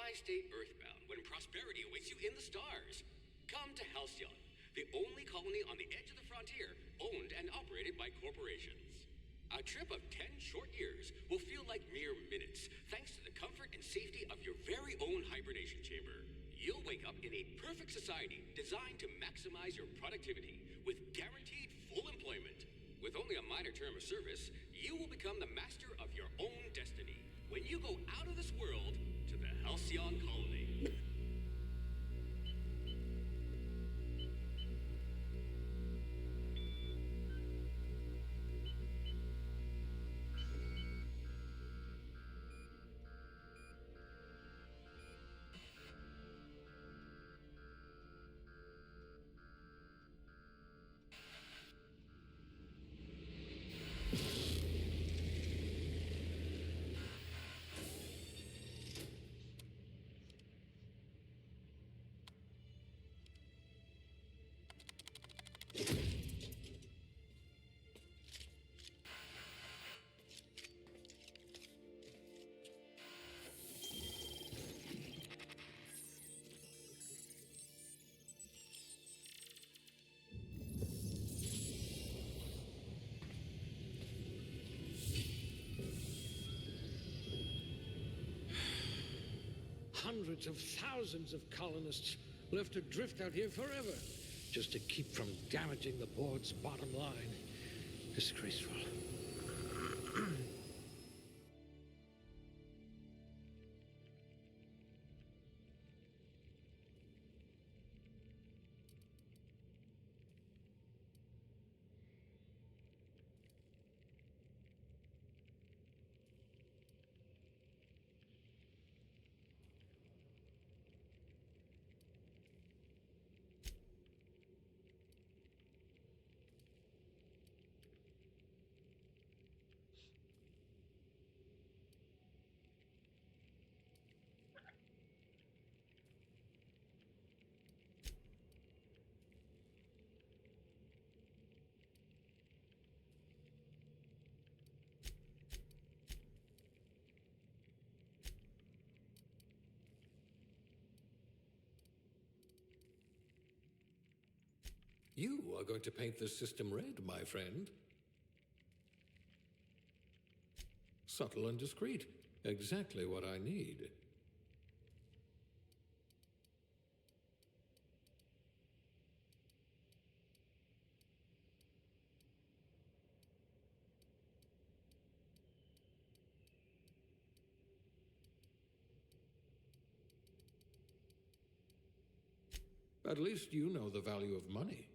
Why stay earthbound when prosperity awaits you in the stars? Come to Halcyon, the only colony on the edge of the frontier, owned and operated by corporations. A trip of 10 short years will feel like mere minutes, thanks to the comfort and safety of your very own hibernation chamber. You'll wake up in a perfect society designed to maximize your productivity with guaranteed full employment. With only a minor term of service, you will become the master of your own destiny when you go out of this world to the Halcyon colony. Hundreds of thousands of colonists left to drift out here forever, just to keep from damaging the board's bottom line. Disgraceful. You are going to paint this system red, my friend. Subtle and discreet. Exactly what I need. At least you know the value of money.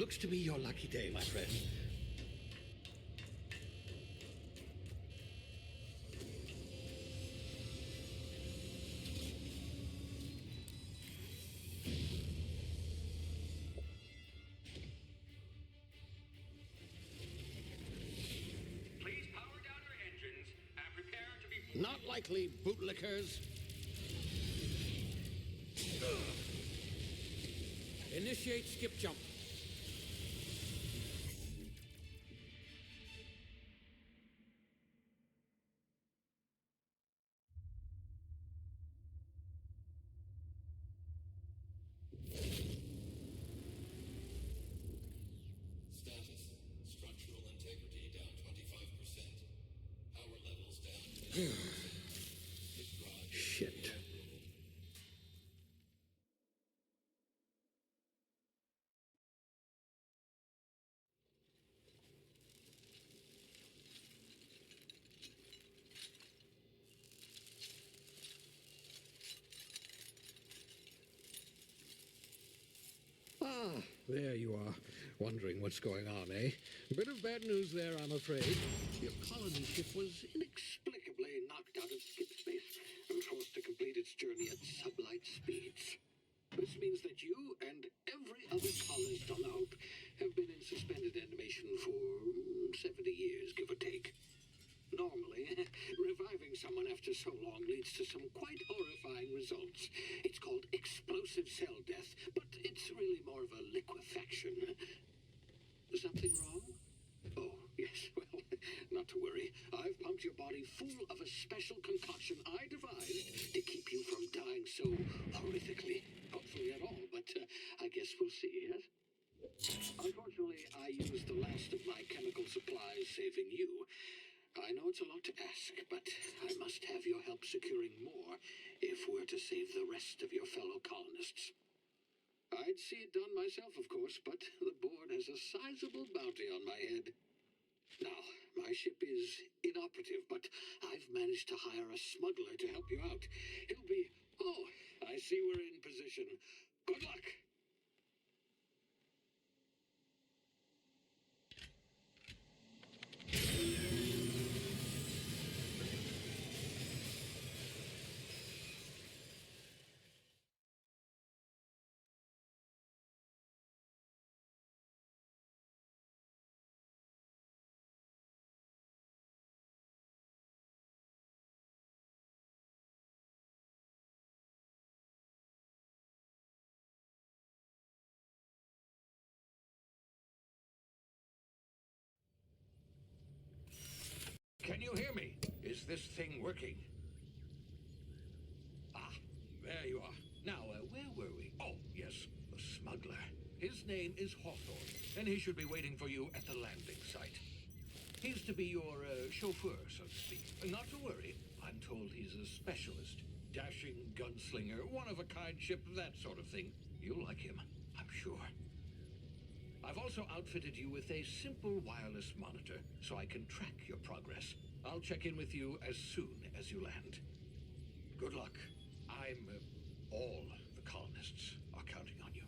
Looks to be your lucky day, my friend. Please power down your engines and prepare to be... Not likely, bootlickers. Initiate skip jump. Status. Structural integrity down 25%. Power levels down 10%. Shit. Ah, there you are. Wondering what's going on, eh? Bit of bad news there, I'm afraid. Your colony ship was inexplicably knocked out of skip space and forced to complete its journey at sublight speeds. This means that you and every other colonist on the Hope have been in suspended animation for 70 years, give or take. Normally, reviving someone after so long leads to some quite horrifying results. It's called explosive cell death, but it's really more of a liquefaction. Something wrong? Oh, yes, well, not to worry. I've pumped your body full of a special concoction I devised to keep you from dying so horrifically. Hopefully at all, but I guess we'll see, yes? Unfortunately, I used the last of my chemical supplies saving you. I know it's a lot to ask, but I must have your help securing more if we're to save the rest of your fellow colonists. I'd see it done myself, of course, but the board has a sizable bounty on my head. Now, my ship is inoperative, but I've managed to hire a smuggler to help you out. He'll be... Oh, I see we're in position. Good luck! Can you hear me? Is this thing working? Ah, there you are. Now, where were we? Oh, yes, the smuggler. His name is Hawthorne, and he should be waiting for you at the landing site. He's to be your chauffeur, so to speak. Not to worry. I'm told he's a specialist. Dashing gunslinger, one-of-a-kind ship, that sort of thing. You'll like him, I'm sure. I've also outfitted you with a simple wireless monitor, so I can track your progress. I'll check in with you as soon as you land. Good luck. All the colonists are counting on you.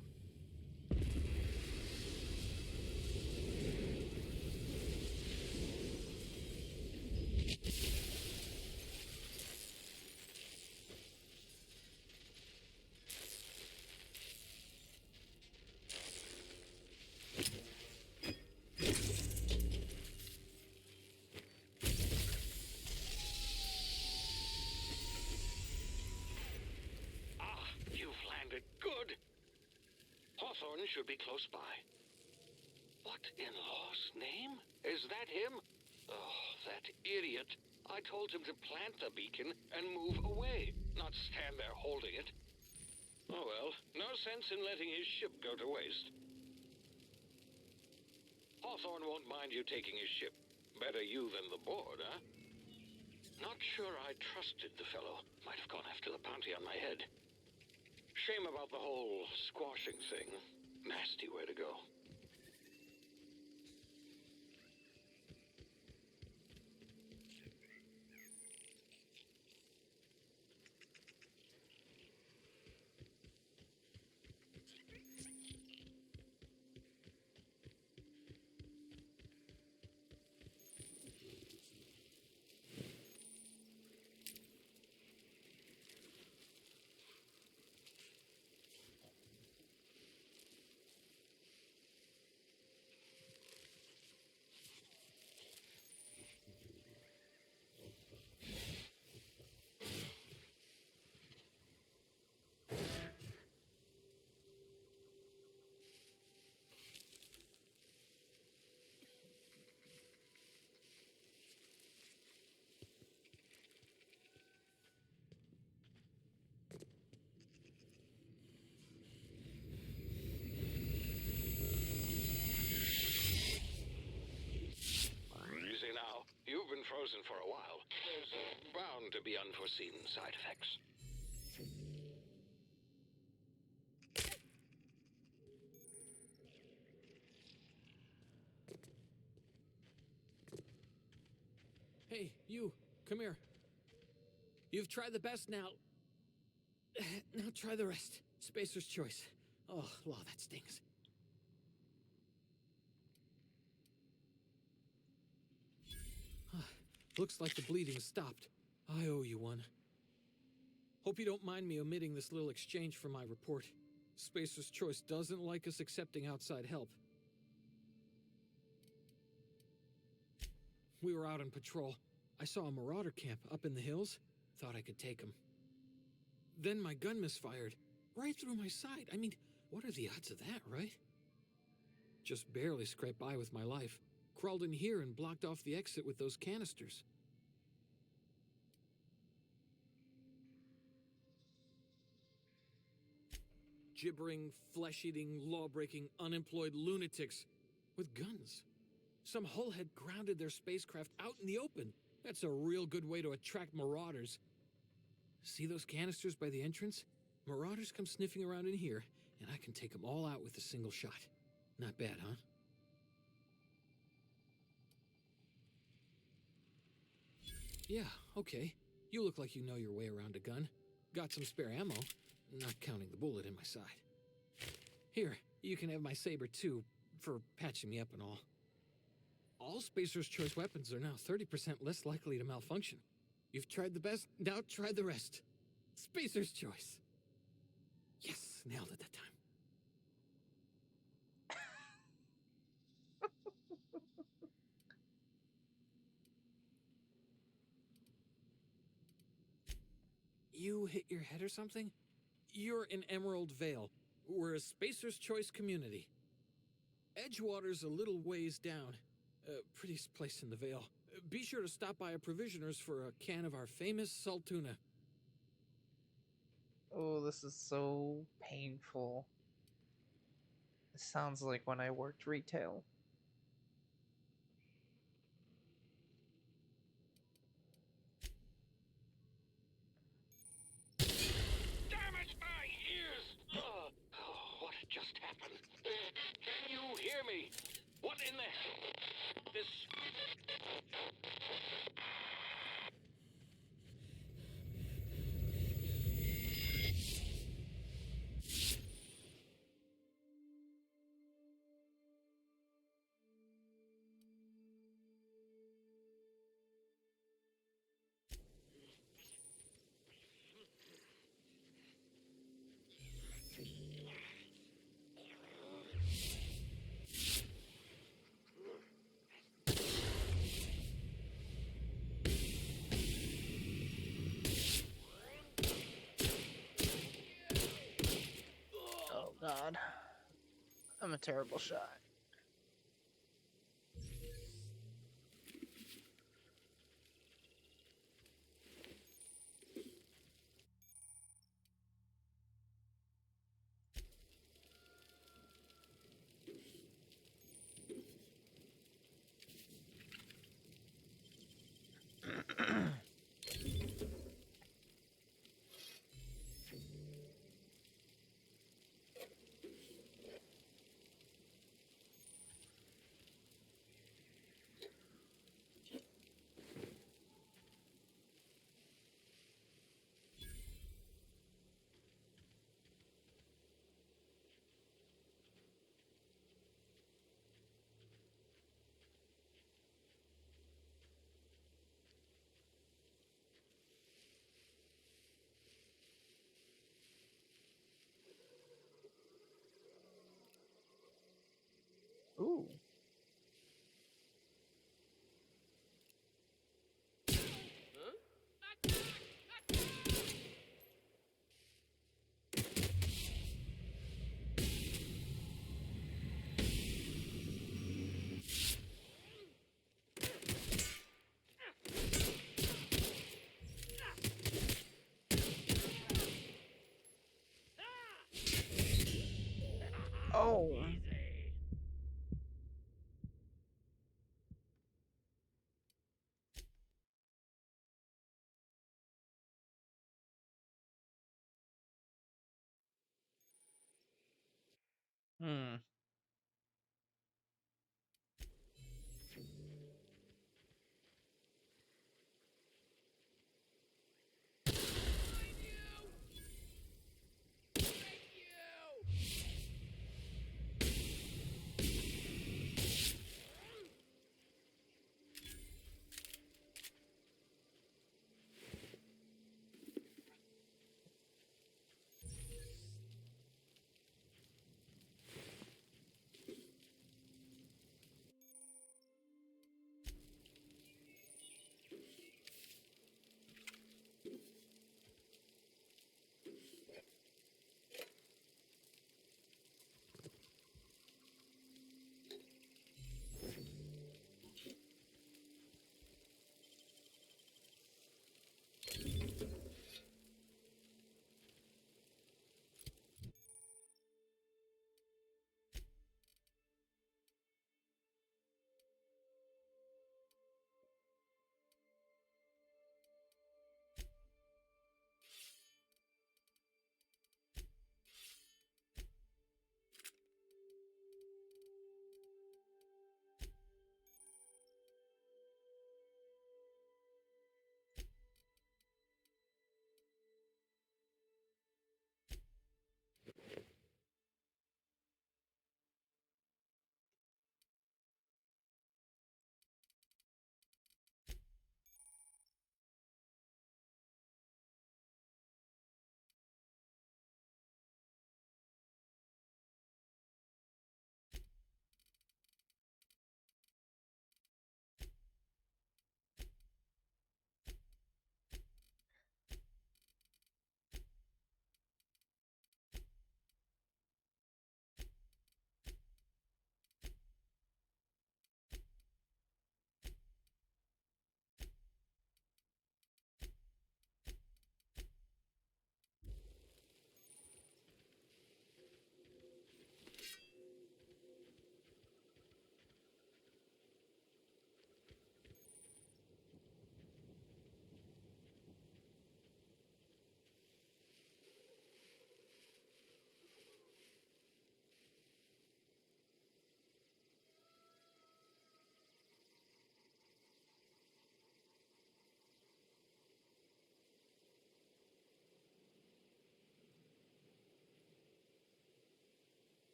Good. Hawthorne should be close by. What in law's name? Is that him? Oh, that idiot. I told him to plant the beacon and move away, not stand there holding it. Oh well, no sense in letting his ship go to waste. Hawthorne won't mind you taking his ship. Better you than the board, huh? Not sure I trusted the fellow. Might have gone after the bounty on my head. Shame about the whole squashing thing. Nasty way to go. unforeseen side effects. Hey, you, come here. You've tried the best now. Now try the rest. Spacer's choice. Oh, law, that stings. Looks like the bleeding's stopped. I owe you one. Hope you don't mind me omitting this little exchange from my report. Spacer's choice doesn't like us accepting outside help. We were out on patrol. I saw a marauder camp up in the hills. Thought I could take him. Then my gun misfired. Right through my side. I mean, what are the odds of that, right? Just barely scraped by with my life. Crawled in here and blocked off the exit with those canisters. Gibbering, flesh-eating, law-breaking, unemployed lunatics with guns. Some hullhead grounded their spacecraft out in the open. That's a real good way to attract marauders. See those canisters by the entrance? Marauders come sniffing around in here, and I can take them all out with a single shot. Not bad, huh? Yeah, okay. You look like you know your way around a gun. Got some spare ammo, not counting the bullet in my side. Here, you can have my saber too, for patching me up and all. All Spacer's choice weapons are now 30% less likely to malfunction. You've tried the best, now try the rest. Spacer's choice. Yes, nailed it that time. You hit your head or something? You're in Emerald Vale. We're a Spacer's Choice community. Edgewater's a little ways down. Prettiest place in the Vale. Be sure to stop by a provisioner's for a can of our famous salt tuna. Oh, this is so painful. It sounds like when I worked retail. Damage my ears! What just happened? Can you hear me? What in the hell? This... Oh god. I'm a terrible shot. Ooh. Oh. Hmm.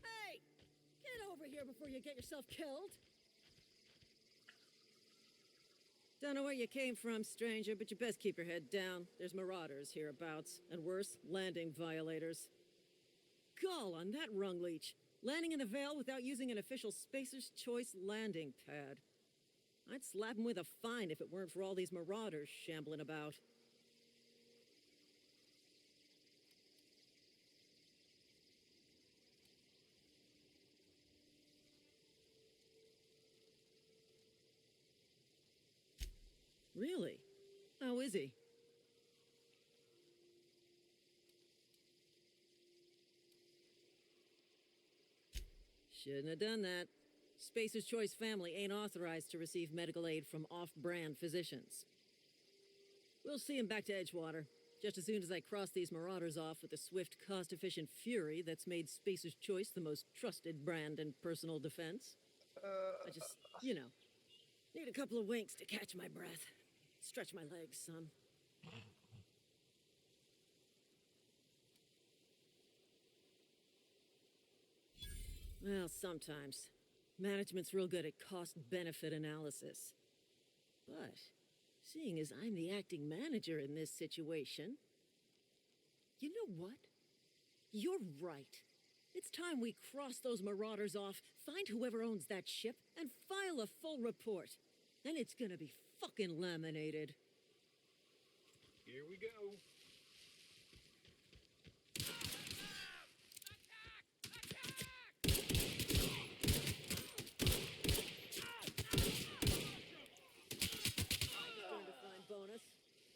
Hey! Get over here before you get yourself killed! Don't know where you came from, stranger, but you best keep your head down. There's marauders hereabouts, and worse, landing violators. Gall on that rung leech! Landing in the Vale without using an official Spacer's Choice landing pad. I'd slap him with a fine if it weren't for all these marauders shambling about. Really? How is he? Shouldn't have done that. Spacer's Choice family ain't authorized to receive medical aid from off-brand physicians. We'll see him back to Edgewater, just as soon as I cross these marauders off with the swift, cost-efficient fury that's made Spacer's Choice the most trusted brand in personal defense. I just, need a couple of winks to catch my breath. Stretch my legs, son. Well, sometimes. Management's real good at cost-benefit analysis. But, seeing as I'm the acting manager in this situation, you know what? You're right. It's time we cross those marauders off, find whoever owns that ship, and file a full report. Then it's gonna be fucking laminated. Here we go. Turn to find bonus.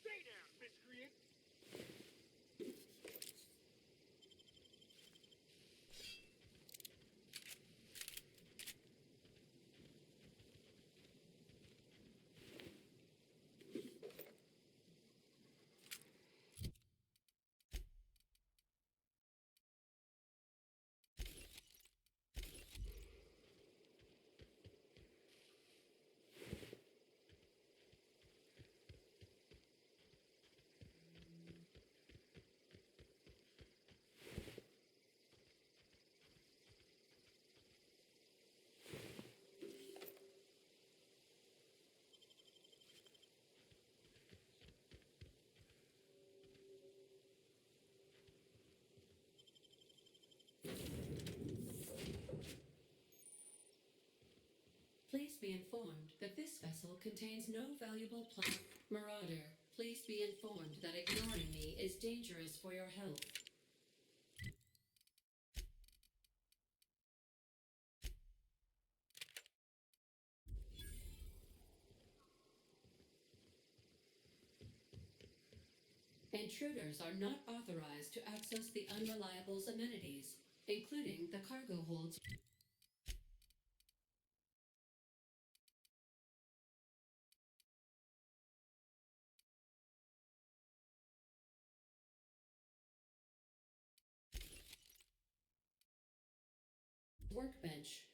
Stay down, miscreant! Please be informed that this vessel contains no valuable plant. Marauder, please be informed that ignoring me is dangerous for your health. Intruders are not authorized to access the Unreliable's amenities, including the cargo holds. Workbench.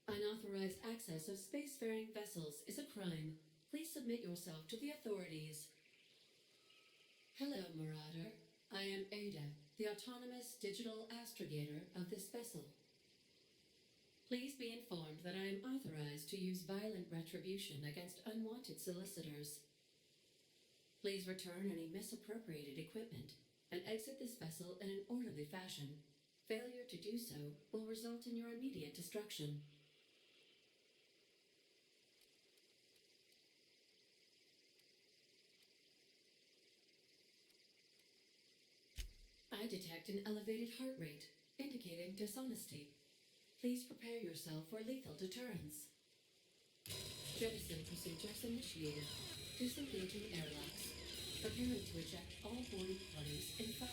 Unauthorized access of spacefaring vessels is a crime. Please submit yourself to the authorities. Hello, Marauder. I am Ada, the autonomous digital astrogator of this vessel. Please be informed that I am authorized to use violent retribution against unwanted solicitors. Please return any misappropriated equipment and exit this vessel in an orderly fashion. Failure to do so will result in your immediate destruction. I detect an elevated heart rate, indicating dishonesty. Please prepare yourself for lethal deterrence. Jettison procedures initiated. Disengaging airlocks. Preparing to eject all boarding parties in 5,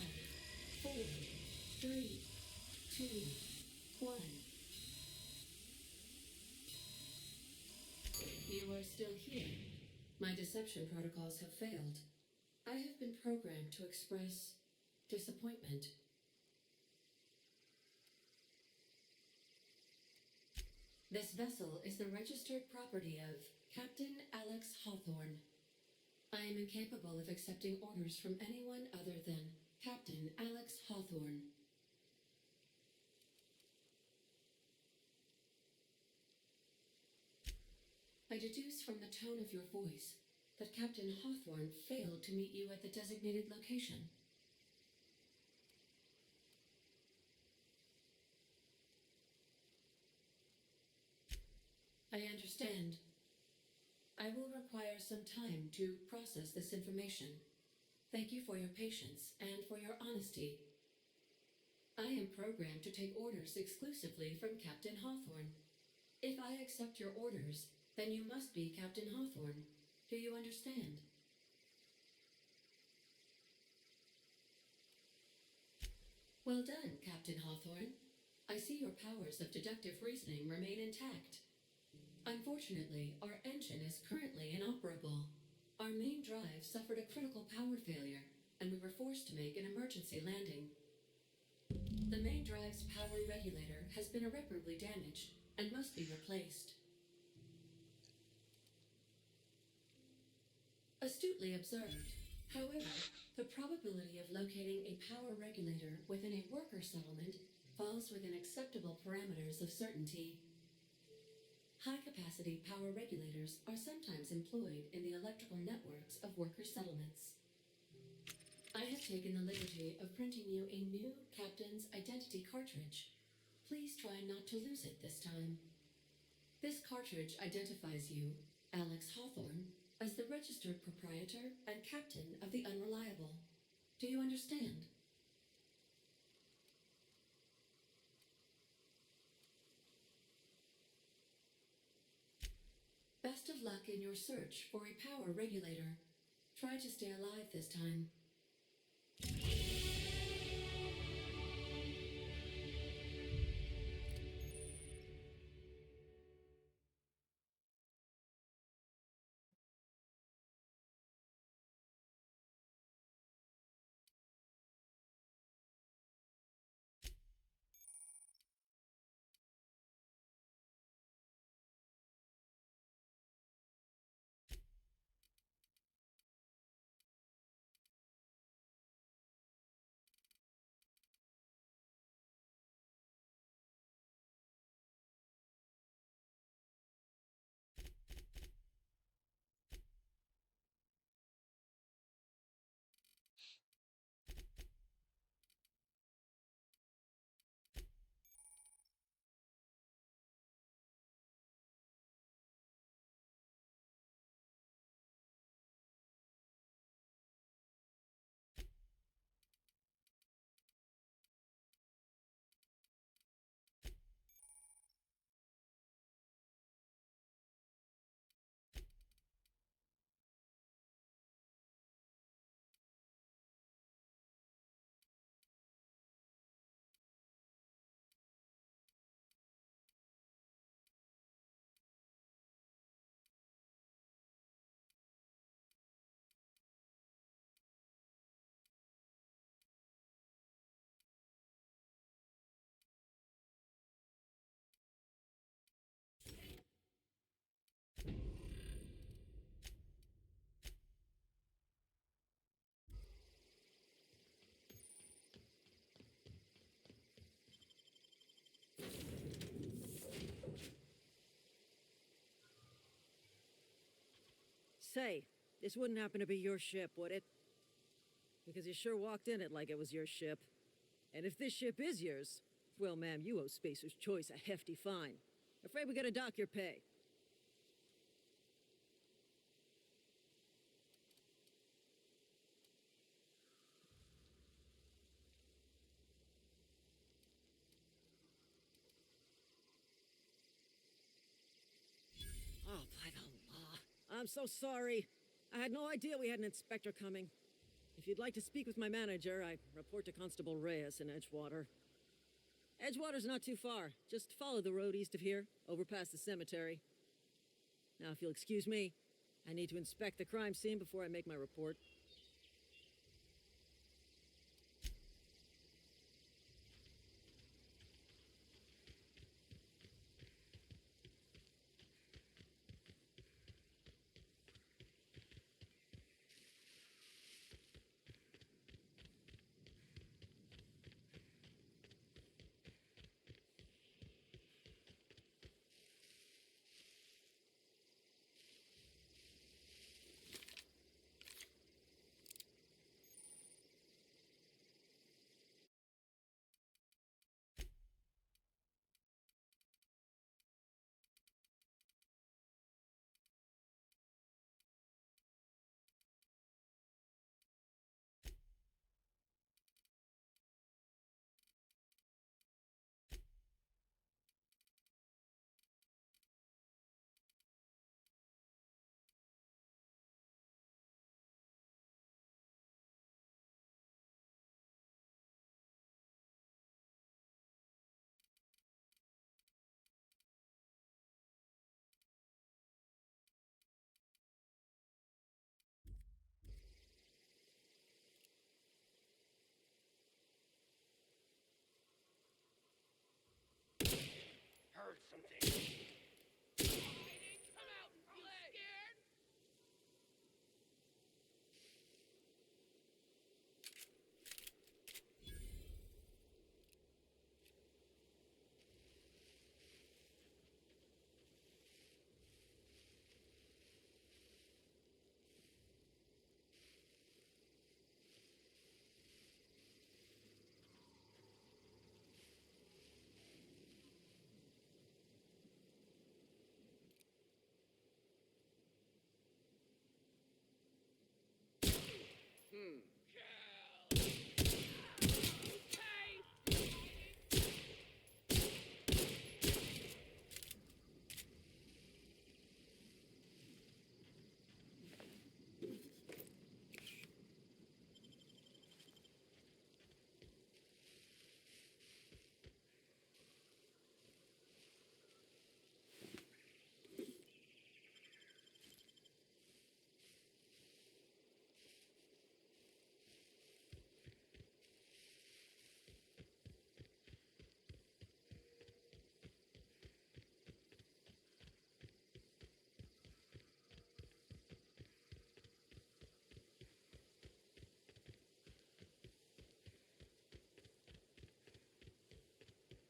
4, 3, 2, 1. You are still here. My deception protocols have failed. I have been programmed to express disappointment. This vessel is the registered property of Captain Alex Hawthorne. I am incapable of accepting orders from anyone other than Captain Alex Hawthorne. I deduce from the tone of your voice that Captain Hawthorne failed to meet you at the designated location. I understand. I will require some time to process this information. Thank you for your patience and for your honesty. I am programmed to take orders exclusively from Captain Hawthorne. If I accept your orders, then you must be Captain Hawthorne. Do you understand? Well done, Captain Hawthorne. I see your powers of deductive reasoning remain intact. Unfortunately, our engine is currently inoperable. Our main drive suffered a critical power failure, and we were forced to make an emergency landing. The main drive's power regulator has been irreparably damaged and must be replaced. Astutely observed. However, the probability of locating a power regulator within a worker settlement falls within acceptable parameters of certainty. High-capacity power regulators are sometimes employed in the electrical networks of worker settlements. I have taken the liberty of printing you a new Captain's Identity cartridge. Please try not to lose it this time. This cartridge identifies you, Alex Hawthorne, as the registered proprietor and captain of the Unreliable. Do you understand? Best of luck in your search for a power regulator. Try to stay alive this time. Say, this wouldn't happen to be your ship, would it? Because you sure walked in it like it was your ship. And if this ship is yours, well, ma'am, you owe Spacer's Choice a hefty fine. Afraid we gotta dock your pay. Oh, by the law. I'm so sorry. I had no idea we had an inspector coming. If you'd like to speak with my manager, I report to Constable Reyes in Edgewater. Edgewater's not too far. Just follow the road east of here, over past the cemetery. Now, if you'll excuse me, I need to inspect the crime scene before I make my report. something.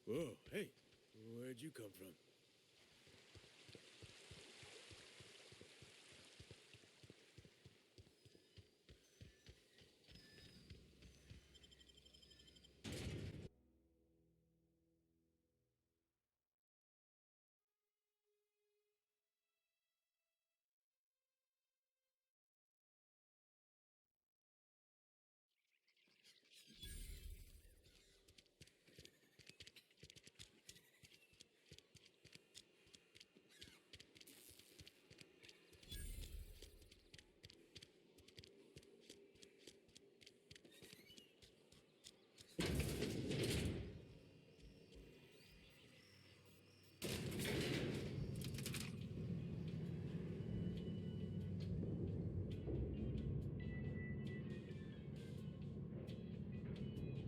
Whoa, hey, where'd you come from?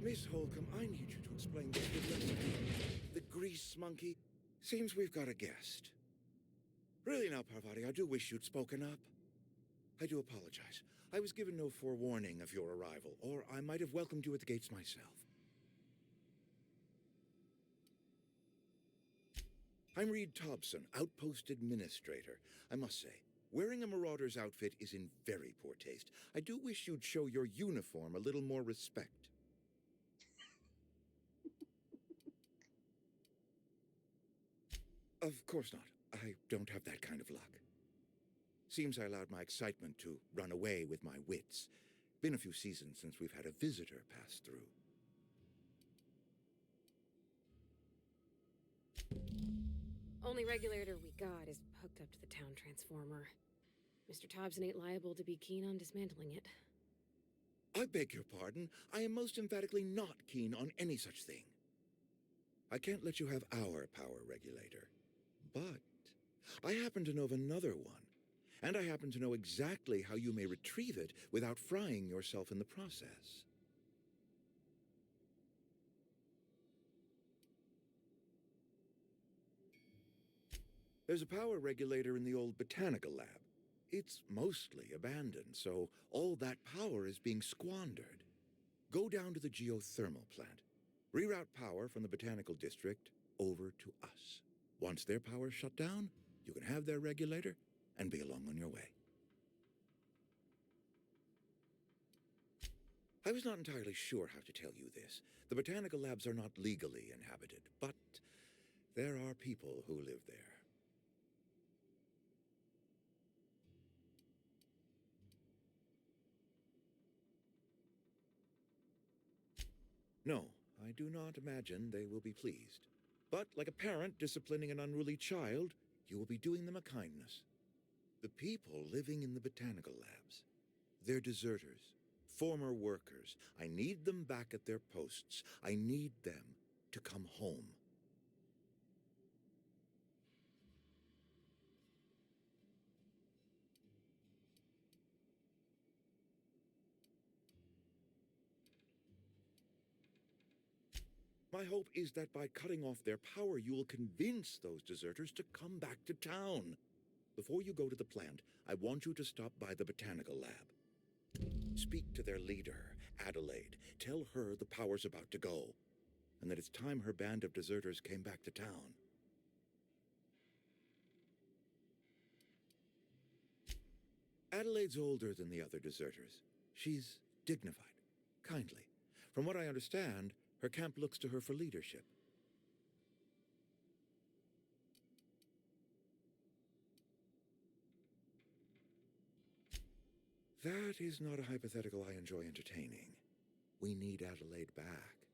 Miss Holcomb, I need you to explain this with the grease monkey. Seems we've got a guest. Really now, Parvati, I do wish you'd spoken up. I do apologize. I was given no forewarning of your arrival, or I might have welcomed you at the gates myself. I'm Reed Thompson, Outpost Administrator. I must say, wearing a marauder's outfit is in very poor taste. I do wish you'd show your uniform a little more respect. Of course not. I don't have that kind of luck. Seems I allowed my excitement to run away with my wits. Been a few seasons since we've had a visitor pass through. Only regulator we got is hooked up to the town transformer. Mr. Thompson ain't liable to be keen on dismantling it. I beg your pardon. I am most emphatically not keen on any such thing. I can't let you have our power regulator. But I happen to know of another one, and I happen to know exactly how you may retrieve it without frying yourself in the process. There's a power regulator in the old botanical lab. It's mostly abandoned, so all that power is being squandered. Go down to the geothermal plant. Reroute power from the botanical district over to us. Once their power's shut down, you can have their regulator and be along on your way. I was not entirely sure how to tell you this. The botanical labs are not legally inhabited, but there are people who live there. No, I do not imagine they will be pleased. But like a parent disciplining an unruly child, you will be doing them a kindness. The people living in the botanical labs, they're deserters, former workers. I need them back at their posts. I need them to come home. My hope is that by cutting off their power, you will convince those deserters to come back to town. Before you go to the plant, I want you to stop by the botanical lab. Speak to their leader, Adelaide. Tell her the power's about to go, and that it's time her band of deserters came back to town. Adelaide's older than the other deserters. She's dignified, kindly. From what I understand, her camp looks to her for leadership. That is not a hypothetical I enjoy entertaining. We need Adelaide back.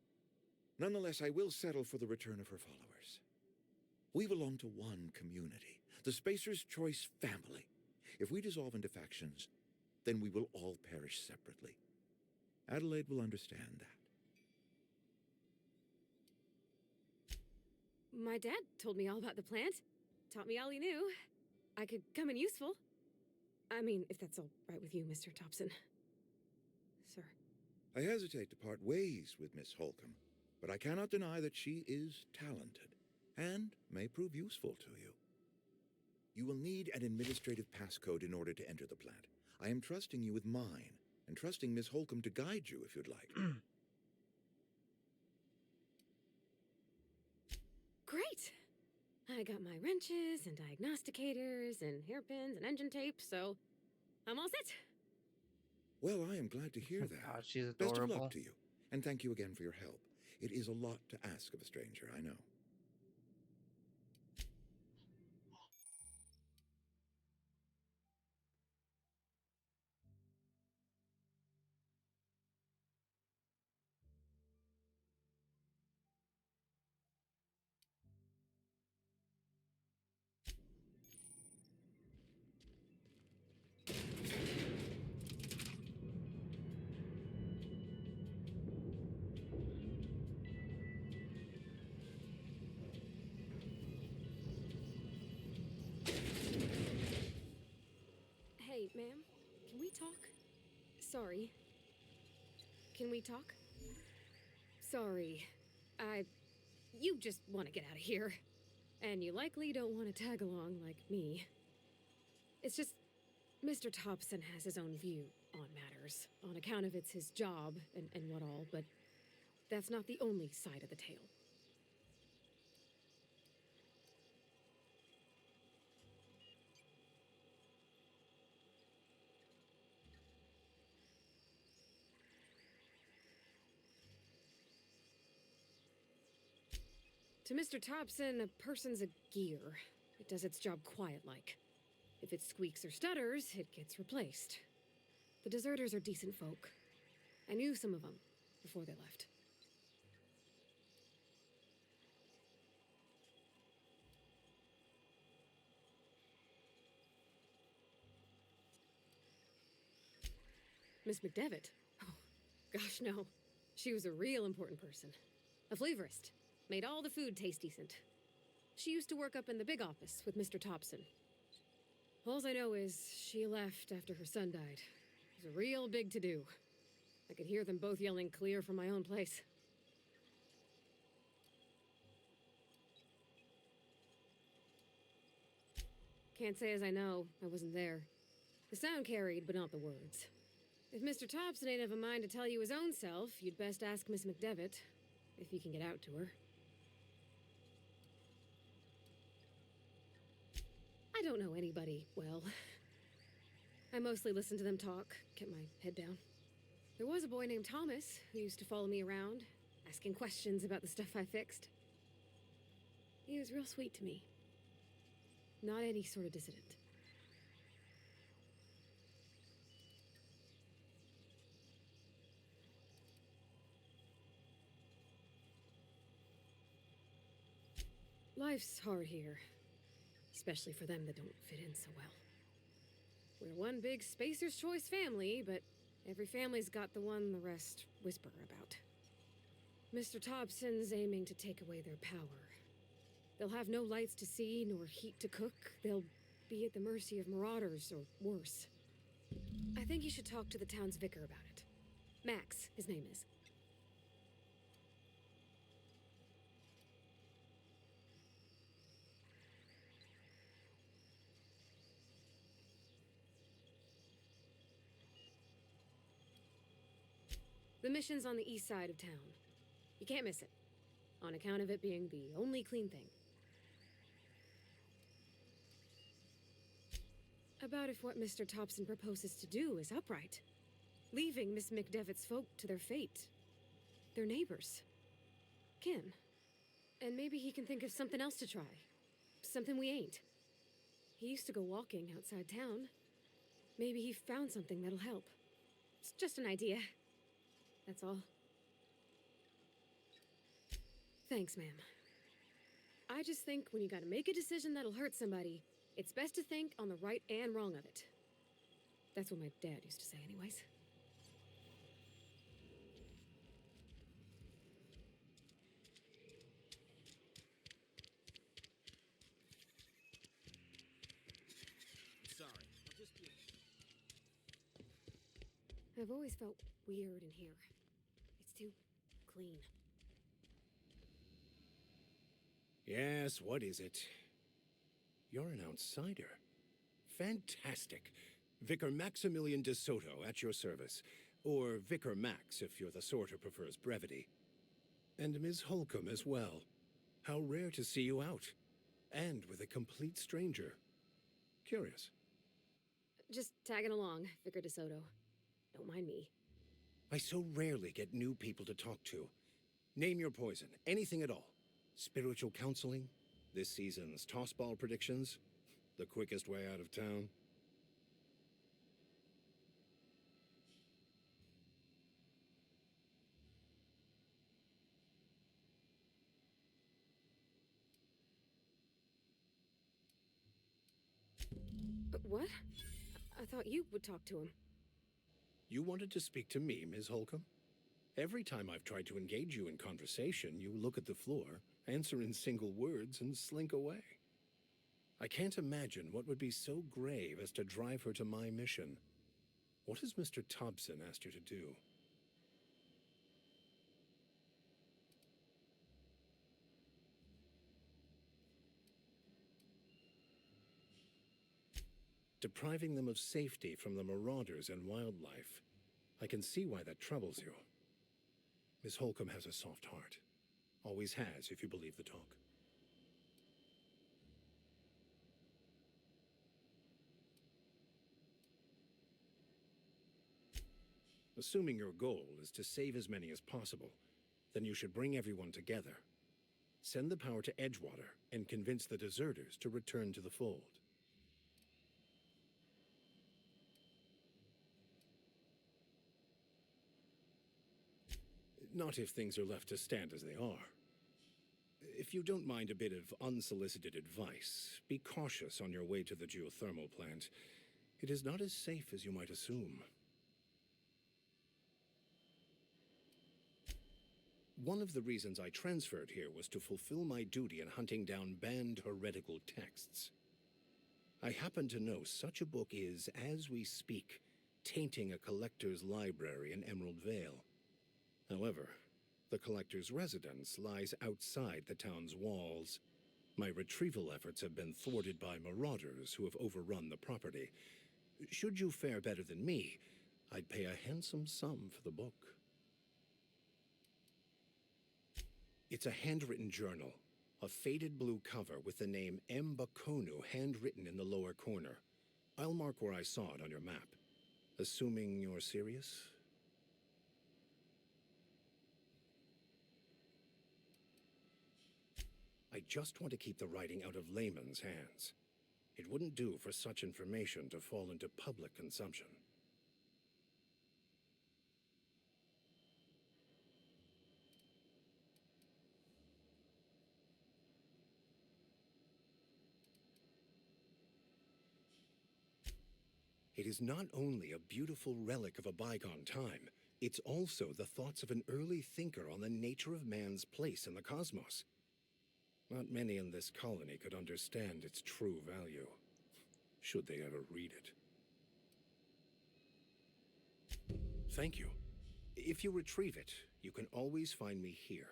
Nonetheless, I will settle for the return of her followers. We belong to one community, the Spacer's Choice family. If we dissolve into factions, then we will all perish separately. Adelaide will understand that. My dad told me all about the plant. Taught me all he knew. I could come in useful. I mean, if that's all right with you, Mr. Thompson. Sir. I hesitate to part ways with Miss Holcomb, but I cannot deny that she is talented and may prove useful to you. You will need an administrative passcode in order to enter the plant. I am trusting you with mine, and trusting Miss Holcomb to guide you if you'd like. Great! I got my wrenches and diagnosticators and hairpins and engine tape, so I'm all set. Well, I am glad to hear that. God, she's Best of adorable. luck to you, and thank you again for your help. It is a lot to ask of a stranger, I know. Hey, ma'am, can we talk? Sorry. Can we talk? Sorry. You just want to get out of here. And you likely don't want to tag along like me. It's just, Mr. Thompson has his own view on matters, on account of it's his job and what all, but that's not the only side of the tale. To Mr. Thompson, a person's a gear. It does its job quiet-like. If it squeaks or stutters, it gets replaced. The deserters are decent folk. I knew some of them before they left. Miss McDevitt? Oh, gosh, no. She was a real important person. A flavorist. Made all the food taste decent. She used to work up in the big office with Mr. Thompson. Alls I know is she left after her son died. It was a real big to-do. I could hear them both yelling clear from my own place. Can't say as I know. I wasn't there. The sound carried, but not the words. If Mr. Thompson ain't of a mind to tell you his own self, you'd best ask Miss McDevitt, if you can get out to her. I don't know anybody well. I mostly listened to them talk, kept my head down. There was a boy named Thomas who used to follow me around, asking questions about the stuff I fixed. He was real sweet to me. Not any sort of dissident. Life's hard here. Especially for them that don't fit in so well. We're one big Spacer's Choice family, but every family's got the one the rest whisper about. Mr. Thompson's aiming to take away their power. They'll have no lights to see, nor heat to cook. They'll be at the mercy of marauders, or worse. I think you should talk to the town's vicar about it. Max, his name is. The mission's on the east side of town. You can't miss it, on account of it being the only clean thing. About if what Mr. Thompson proposes to do is upright. Leaving Miss McDevitt's folk to their fate. Their neighbors. Kin. And maybe he can think of something else to try. Something we ain't. He used to go walking outside town. Maybe he found something that'll help. It's just an idea. That's all. Thanks, ma'am. I just think when you gotta make a decision that'll hurt somebody, it's best to think on the right and wrong of it. That's what my dad used to say anyways. Sorry. I'm just being... I've always felt weird in here. It's too clean. Yes, what is it? You're an outsider. Fantastic. Vicar Maximilian de Soto at your service. Or Vicar Max if you're the sort who prefers brevity. And Ms. Holcomb as well. How rare to see you out. And with a complete stranger. Curious. Just tagging along, Vicar DeSoto. Don't mind me. I so rarely get new people to talk to. Name your poison, anything at all. Spiritual counseling, this season's tossball predictions, the quickest way out of town. What? I thought you would talk to him. You wanted to speak to me, Ms. Holcomb? Every time I've tried to engage you in conversation, you look at the floor, answer in single words, and slink away. I can't imagine what would be so grave as to drive her to my mission. What has Mr. Thompson asked you to do? Depriving them of safety from the marauders and wildlife. I can see why that troubles you. Miss Holcomb has a soft heart. Always has, if you believe the talk. Assuming your goal is to save as many as possible, then you should bring everyone together. Send the power to Edgewater and convince the deserters to return to the fold. Not if things are left to stand as they are. If you don't mind a bit of unsolicited advice, be cautious on your way to the geothermal plant. It is not as safe as you might assume. One of the reasons I transferred here was to fulfill my duty in hunting down banned heretical texts. I happen to know such a book is, as we speak, tainting a collector's library in Emerald Vale. However, the collector's residence lies outside the town's walls. My retrieval efforts have been thwarted by marauders who have overrun the property. Should you fare better than me, I'd pay a handsome sum for the book. It's a handwritten journal, a faded blue cover with the name M. Bakonu handwritten in the lower corner. I'll mark where I saw it on your map. Assuming you're serious? I just want to keep the writing out of layman's hands. It wouldn't do for such information to fall into public consumption. It is not only a beautiful relic of a bygone time, it's also the thoughts of an early thinker on the nature of man's place in the cosmos. Not many in this colony could understand its true value, should they ever read it. Thank you. If you retrieve it, you can always find me here.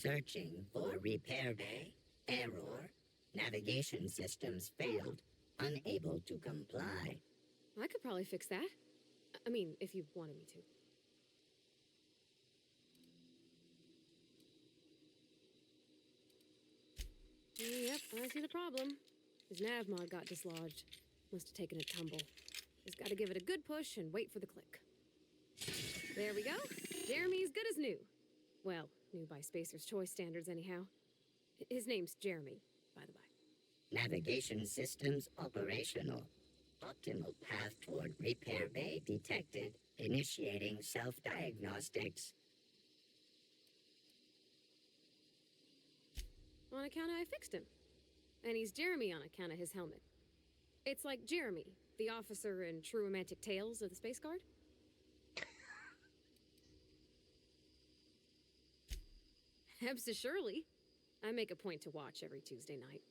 Searching for repair bay. Error. Navigation systems failed. Unable to comply. I could probably fix that. I mean, if you wanted me to. Yep, I see the problem. His nav mod got dislodged. Must have taken a tumble. Just gotta give it a good push and wait for the click. There we go. Jeremy's good as new. Well, new by Spacer's Choice standards anyhow. His name's Jeremy, by the by. Navigation systems operational. Optimal path toward repair bay detected. Initiating self-diagnostics. On account of I fixed him. And he's Jeremy on account of his helmet. It's like Jeremy, the officer in True Romantic Tales of the Space Guard. Hebs to Shirley. I make a point to watch every Tuesday night.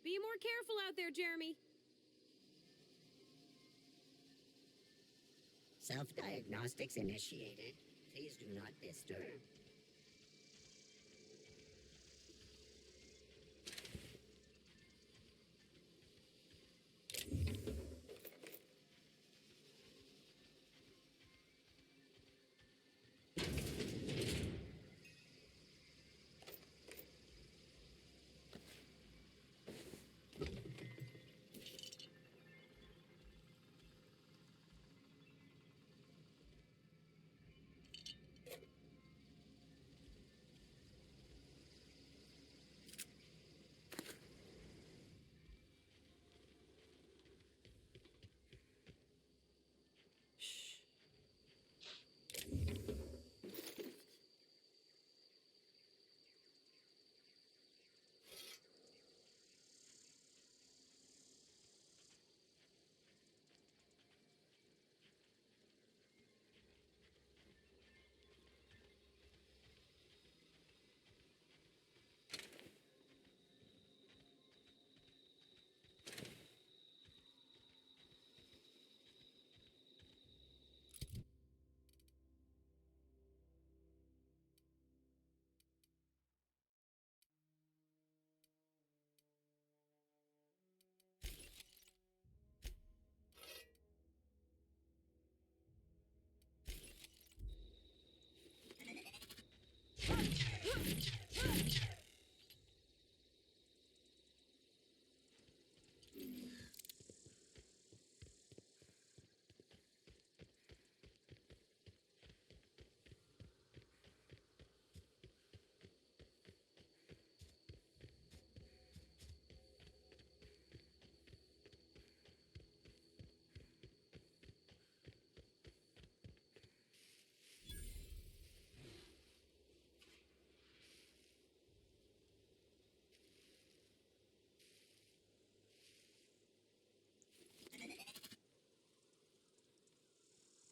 Be more careful out there, Jeremy. Self-diagnostics initiated. Please do not disturb.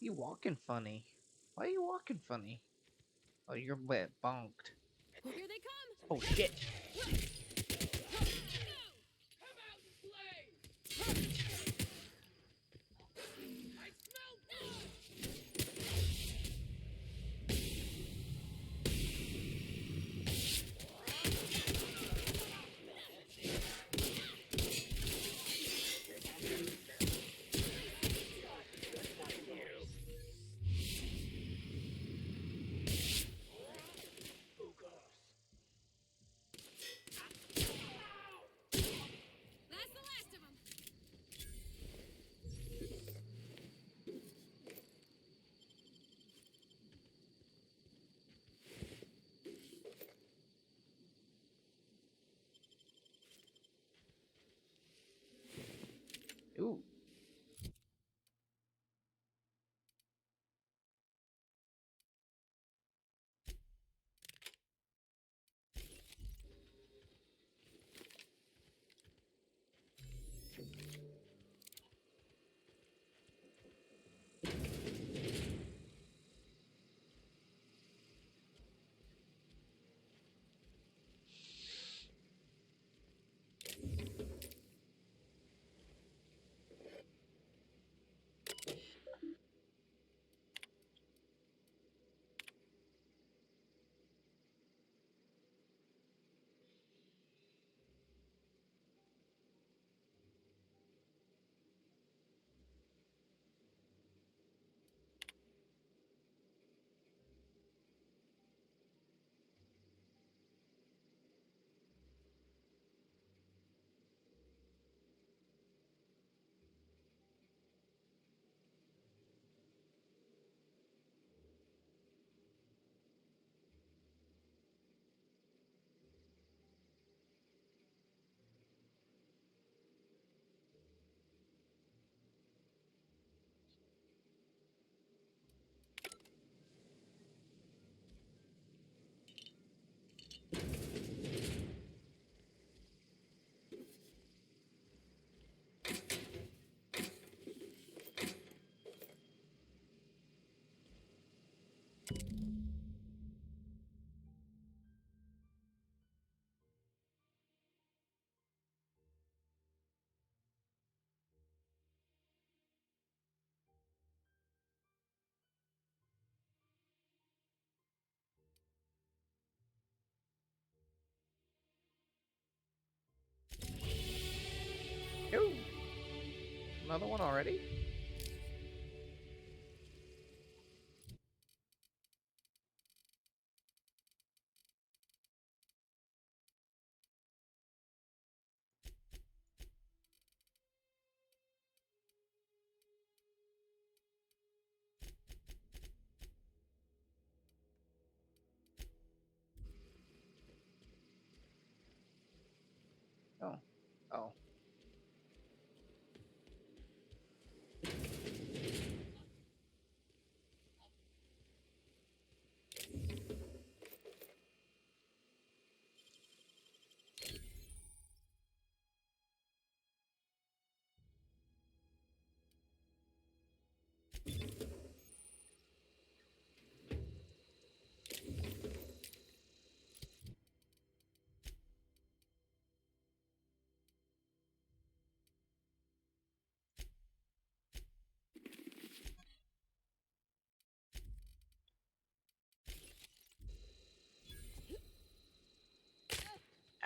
You walking funny. Why are you walking funny? Oh, you're wet bonked. Here they come! Oh shit! Ooh, another one already? Oh. Oh.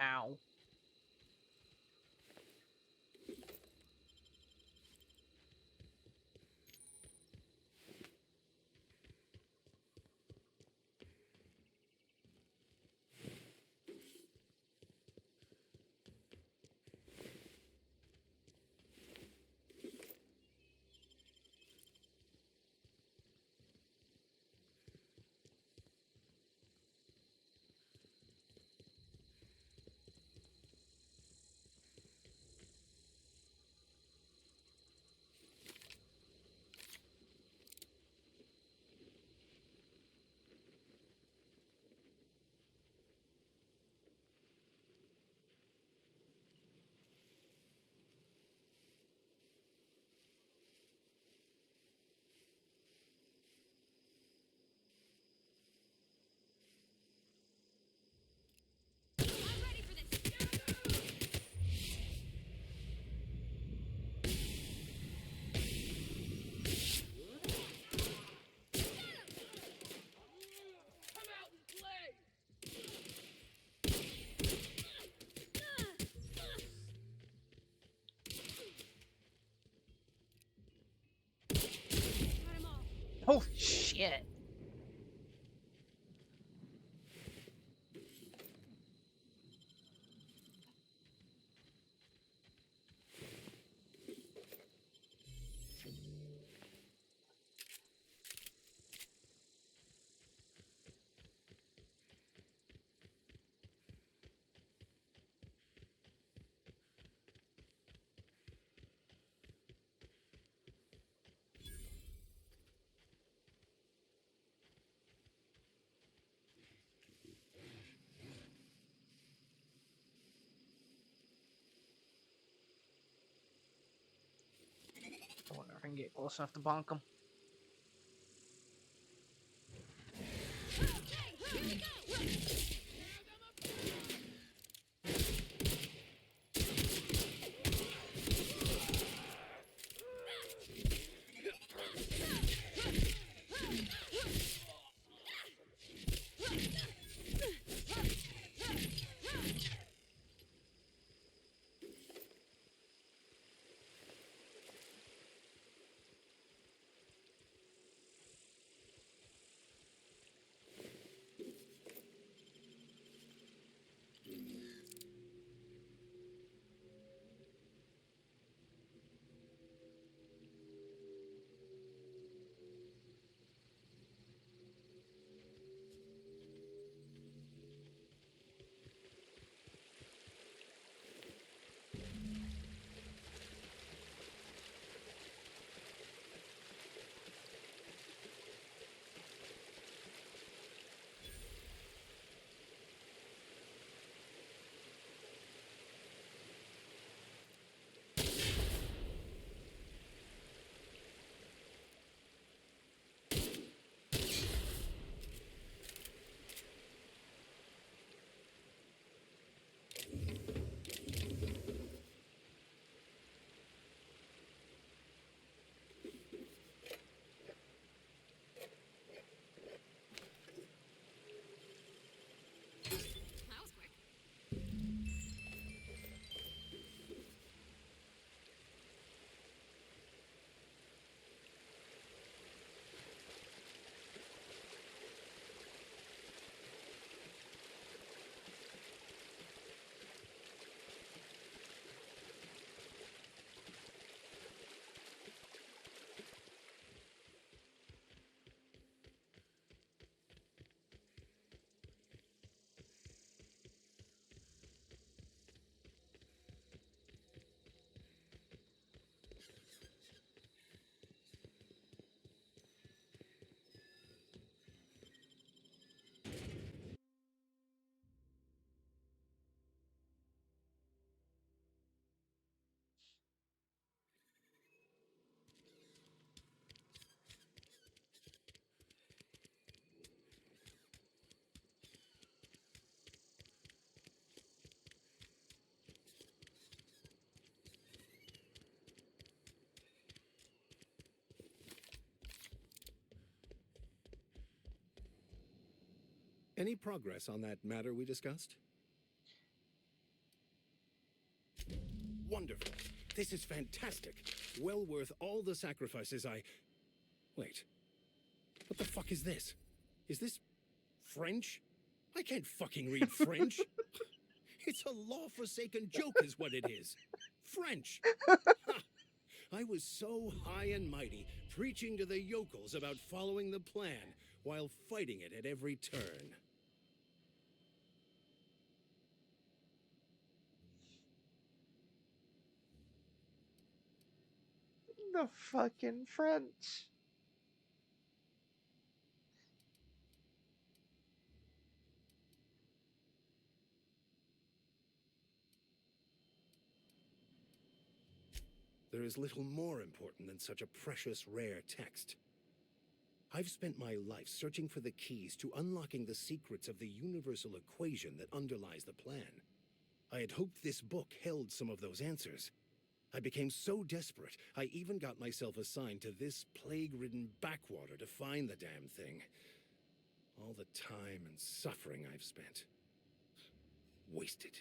Ow. Oh shit. I wonder if I can get close enough to bonk him. Any progress on that matter we discussed? Wonderful. This is fantastic. Well worth all the sacrifices I... Wait. What the fuck is this? Is this French? I can't fucking read French. It's a law-forsaken joke is what it is. French. Ha! I was so high and mighty, preaching to the yokels about following the plan, while fighting it at every turn. The fucking French. There is little more important than such a precious, rare text. I've spent my life searching for the keys to unlocking the secrets of the universal equation that underlies the plan. I had hoped this book held some of those answers. I became so desperate, I even got myself assigned to this plague-ridden backwater to find the damn thing. All the time and suffering I've spent. Wasted.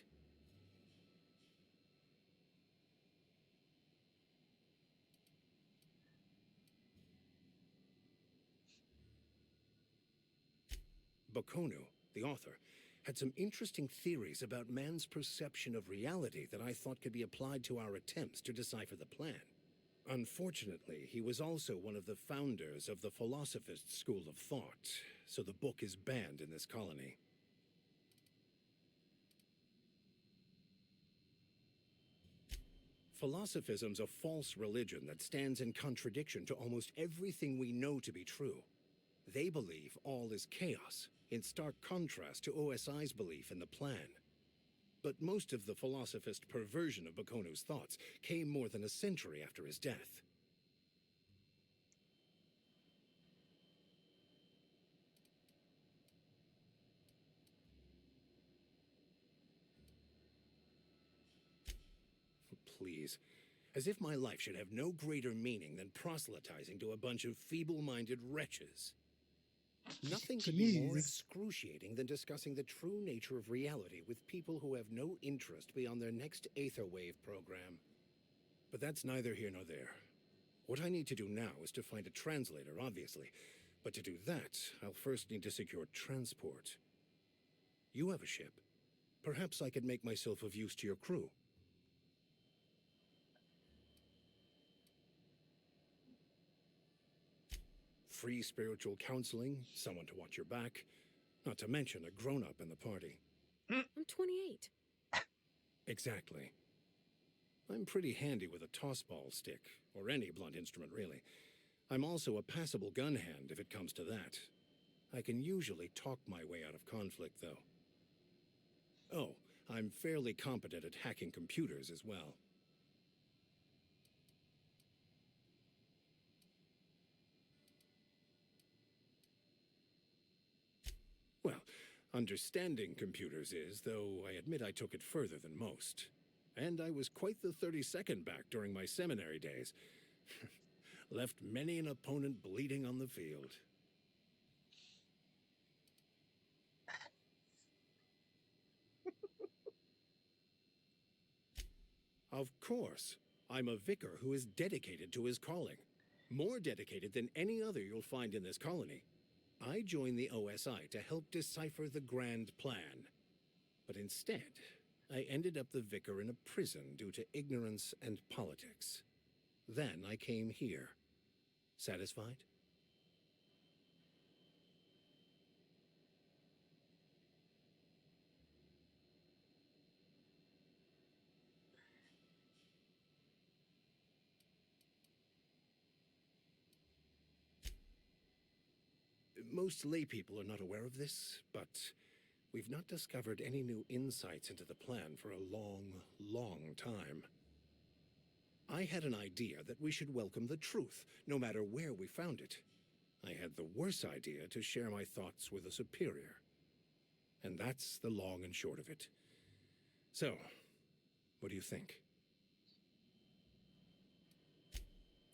Bakonu, the author, had some interesting theories about man's perception of reality that I thought could be applied to our attempts to decipher the plan. Unfortunately, he was also one of the founders of the Philosophist school of thought, so the book is banned in this colony. Philosophism's a false religion that stands in contradiction to almost everything we know to be true. They believe all is chaos, in stark contrast to OSI's belief in the plan. But most of the philosophist perversion of Bakonu's thoughts came more than a century after his death. Please. As if my life should have no greater meaning than proselytizing to a bunch of feeble-minded wretches. Nothing could be more excruciating than discussing the true nature of reality with people who have no interest beyond their next Aetherwave program. But that's neither here nor there. What I need to do now is to find a translator, obviously. But to do that, I'll first need to secure transport. You have a ship. Perhaps I could make myself of use to your crew. Free spiritual counseling, someone to watch your back, not to mention a grown-up in the party. I'm 28. Exactly. I'm pretty handy with a tossball stick, or any blunt instrument, really. I'm also a passable gun hand, if it comes to that. I can usually talk my way out of conflict, though. Oh, I'm fairly competent at hacking computers as well. Well, understanding computers is, though I admit I took it further than most. And I was quite the 32nd back during my seminary days. Left many an opponent bleeding on the field. Of course. I'm a vicar who is dedicated to his calling. More dedicated than any other you'll find in this colony. I joined the OSI to help decipher the grand plan. But instead, I ended up the vicar in a prison due to ignorance and politics. Then I came here. Satisfied? Most laypeople are not aware of this, but we've not discovered any new insights into the plan for a long, long time. I had an idea that we should welcome the truth, no matter where we found it. I had the worse idea to share my thoughts with a superior. And that's the long and short of it. So, what do you think?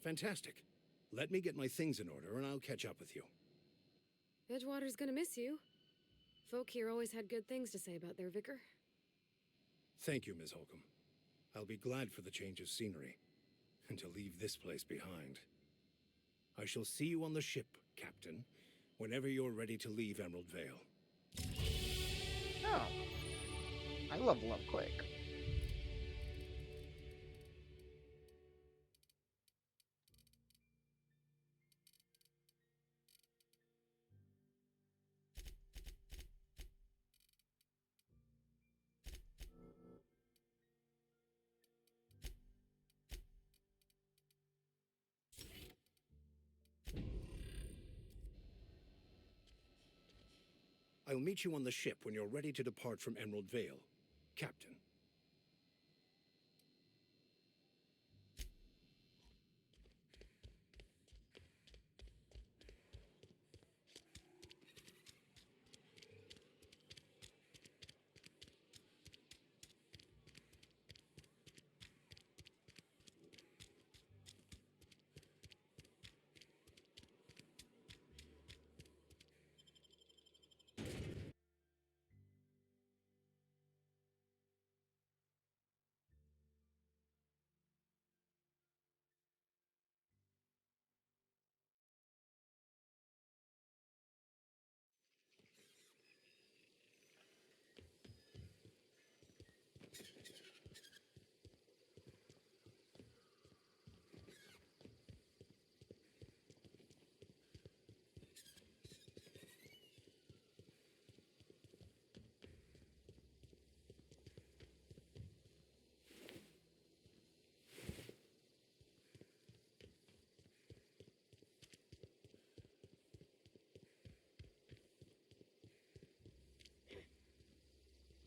Fantastic. Let me get my things in order and I'll catch up with you. Edgewater's gonna miss you. Folk here always had good things to say about their vicar. Thank you, Ms. Holcomb. I'll be glad for the change of scenery, and to leave this place behind. I shall see you on the ship, Captain, whenever you're ready to leave Emerald Vale. Oh. I level up quick. I'll meet you on the ship when you're ready to depart from Emerald Vale, Captain.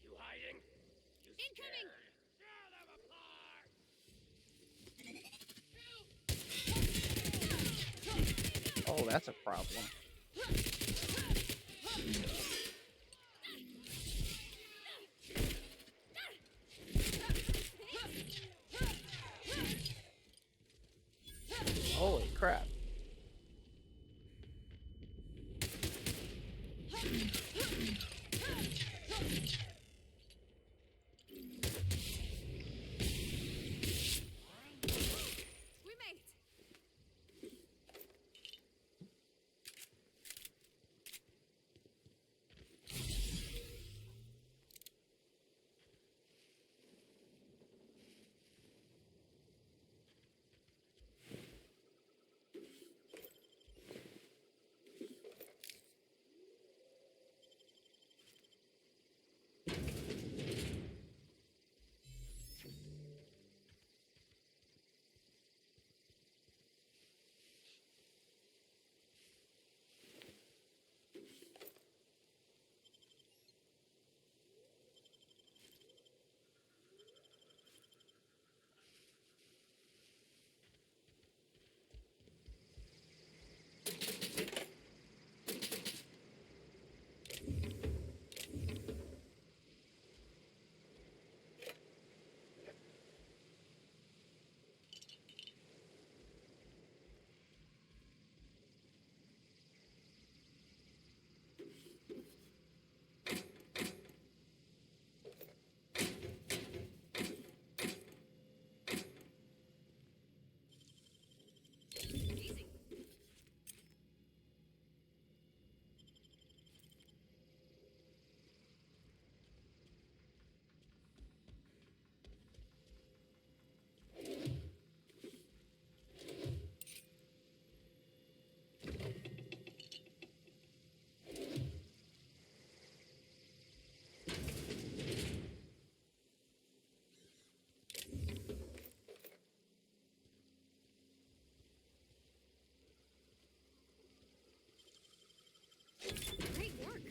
You hiding? You Incoming! Oh, that's a problem. Holy crap. We made it! Great work!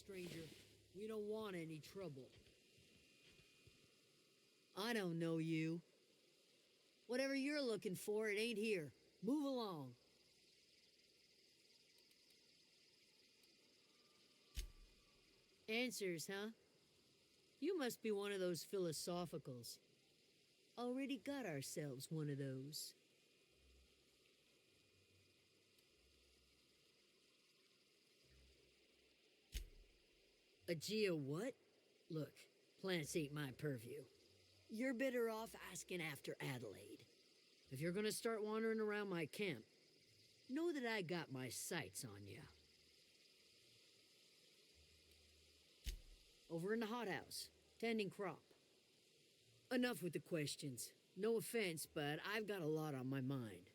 stranger. We don't want any trouble. I don't know you. Whatever you're looking for, it ain't here. Move along. Answers, huh? You must be one of those philosophicals. Already got ourselves one of those. A geo what? Look, plants ain't my purview. You're better off asking after Adelaide. If you're gonna start wandering around my camp, know that I got my sights on you. Over in the hothouse, tending crop. Enough with the questions. No offense, but I've got a lot on my mind.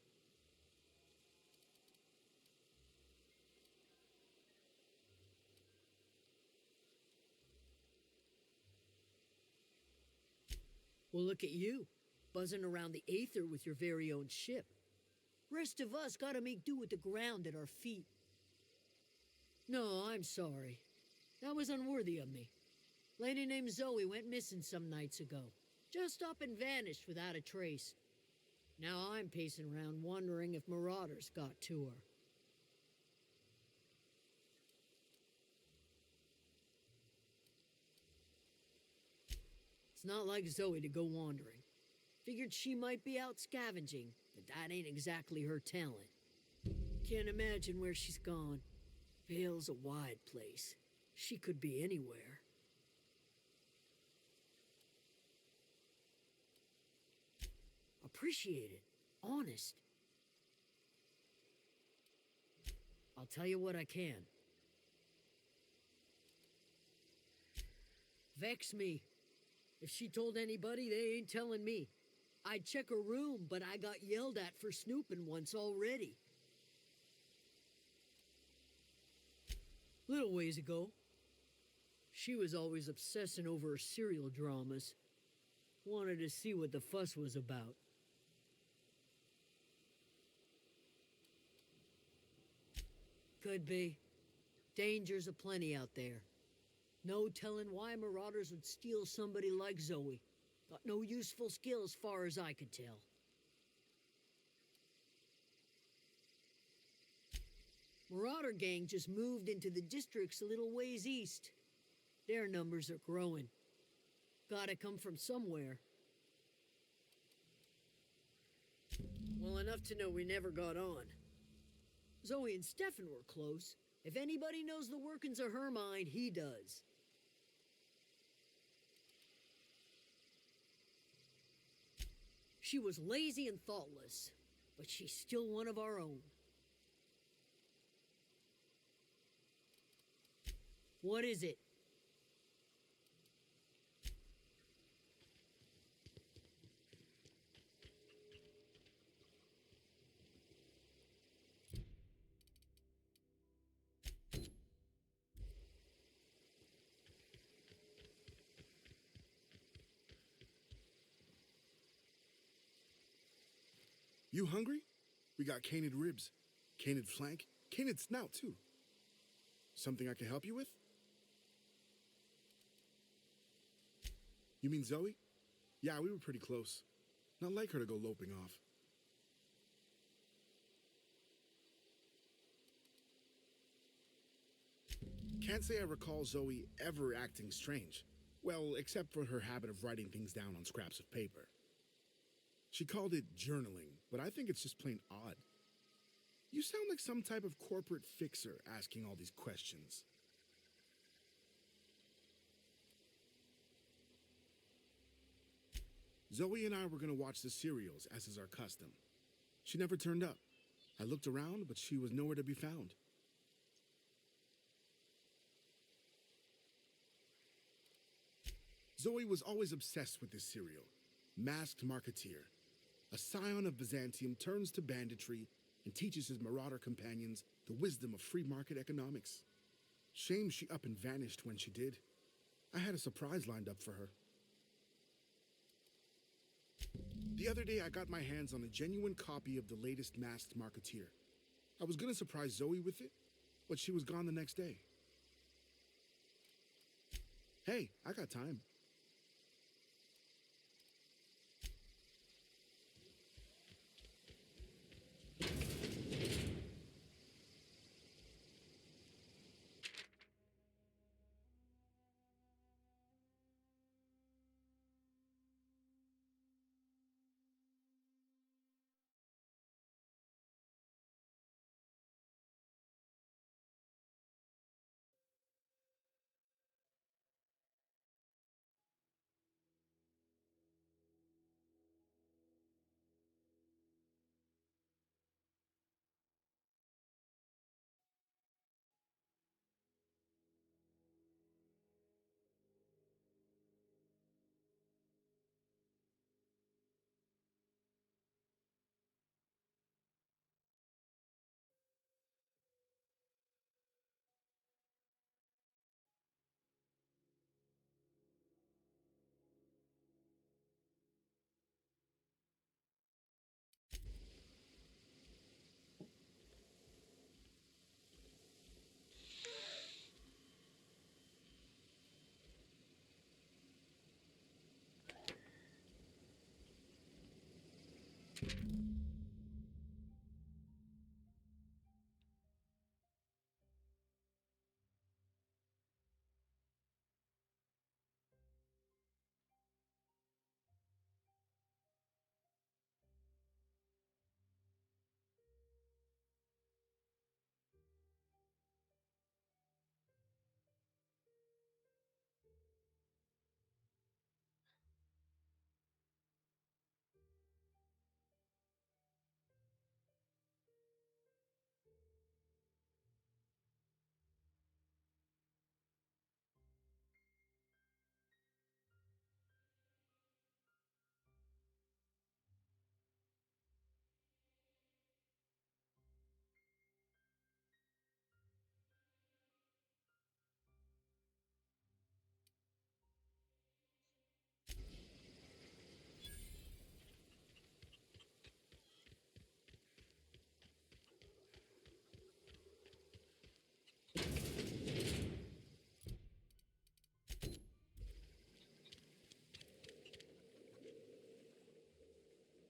Well, look at you, buzzing around the aether with your very own ship. Rest of us gotta make do with the ground at our feet. No, I'm sorry. That was unworthy of me. Lady named Zoe went missing some nights ago. Just up and vanished without a trace. Now I'm pacing around wondering if marauders got to her. It's not like Zoe to go wandering. Figured she might be out scavenging, but that ain't exactly her talent. Can't imagine where she's gone. Vale's a wide place. She could be anywhere. Appreciate it. Honest. I'll tell you what I can. Vex me. If she told anybody, they ain't telling me. I'd check her room, but I got yelled at for snooping once already. Little ways ago, she was always obsessing over her serial dramas. Wanted to see what the fuss was about. Could be. Dangers aplenty out there. No telling why marauders would steal somebody like Zoe. Got no useful skill as far as I could tell. Marauder gang just moved into the districts a little ways east. Their numbers are growing. Gotta come from somewhere. Well, enough to know we never got on. Zoe and Stefan were close. If anybody knows the workings of her mind, he does. She was lazy and thoughtless, but she's still one of our own. What is it? You hungry? We got canid ribs, canid flank, canid snout too. Something I can help you with? You mean Zoe? Yeah, we were pretty close. Not like her to go loping off. Can't say I recall Zoe ever acting strange. Well, except for her habit of writing things down on scraps of paper. She called it journaling, but I think it's just plain odd. You sound like some type of corporate fixer asking all these questions. Zoe and I were going to watch the serials, as is our custom. She never turned up. I looked around, but she was nowhere to be found. Zoe was always obsessed with this serial, Masked Marketeer. A scion of Byzantium turns to banditry and teaches his marauder companions the wisdom of free market economics. Shame she up and vanished when she did. I had a surprise lined up for her. The other day I got my hands on a genuine copy of the latest Masked Marketeer. I was gonna surprise Zoe with it, but she was gone the next day. Hey, I got time.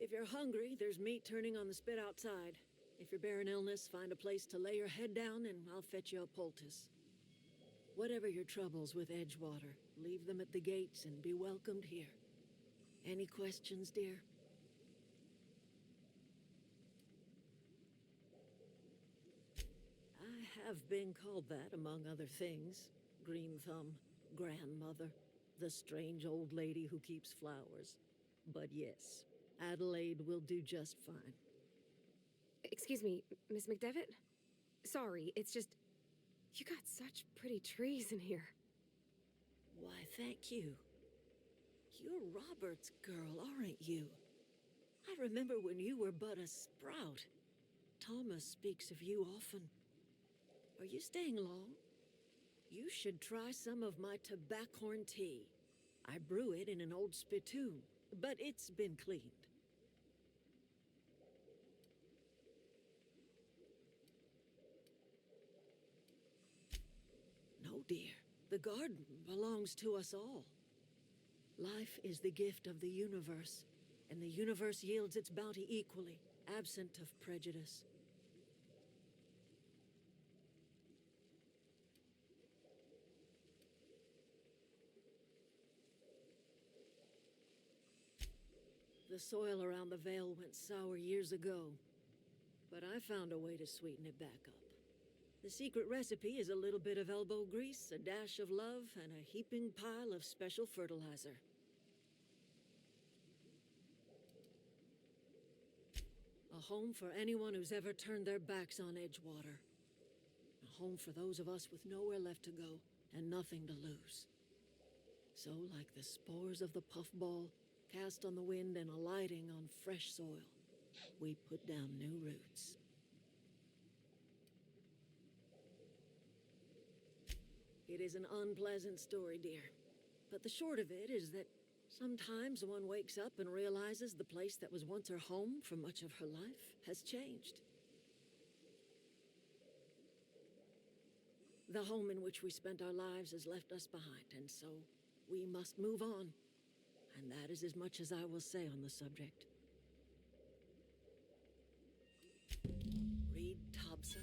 If you're hungry, there's meat turning on the spit outside. If you're bearing illness, find a place to lay your head down and I'll fetch you a poultice. Whatever your troubles with Edgewater, leave them at the gates and be welcomed here. Any questions, dear? I have been called that, among other things. Green Thumb, grandmother, the strange old lady who keeps flowers. But yes, Adelaide will do just fine. Excuse me, Miss McDevitt? Sorry, it's just... You got such pretty trees in here. Why, thank you. You're Robert's girl, aren't you? I remember when you were but a sprout. Thomas speaks of you often. Are you staying long? You should try some of my tobaccorn tea. I brew it in an old spittoon, but it's been cleaned. No, dear. The garden belongs to us all. Life is the gift of the universe, and the universe yields its bounty equally, absent of prejudice. The soil around the Vale went sour years ago, but I found a way to sweeten it back up. The secret recipe is a little bit of elbow grease, a dash of love, and a heaping pile of special fertilizer. A home for anyone who's ever turned their backs on Edgewater. A home for those of us with nowhere left to go and nothing to lose. So, like the spores of the puffball, cast on the wind and alighting on fresh soil, we put down new roots. It is an unpleasant story, dear. But the short of it is that sometimes one wakes up and realizes the place that was once her home for much of her life has changed. The home in which we spent our lives has left us behind, and so we must move on. And that is as much as I will say on the subject. Reed Thompson,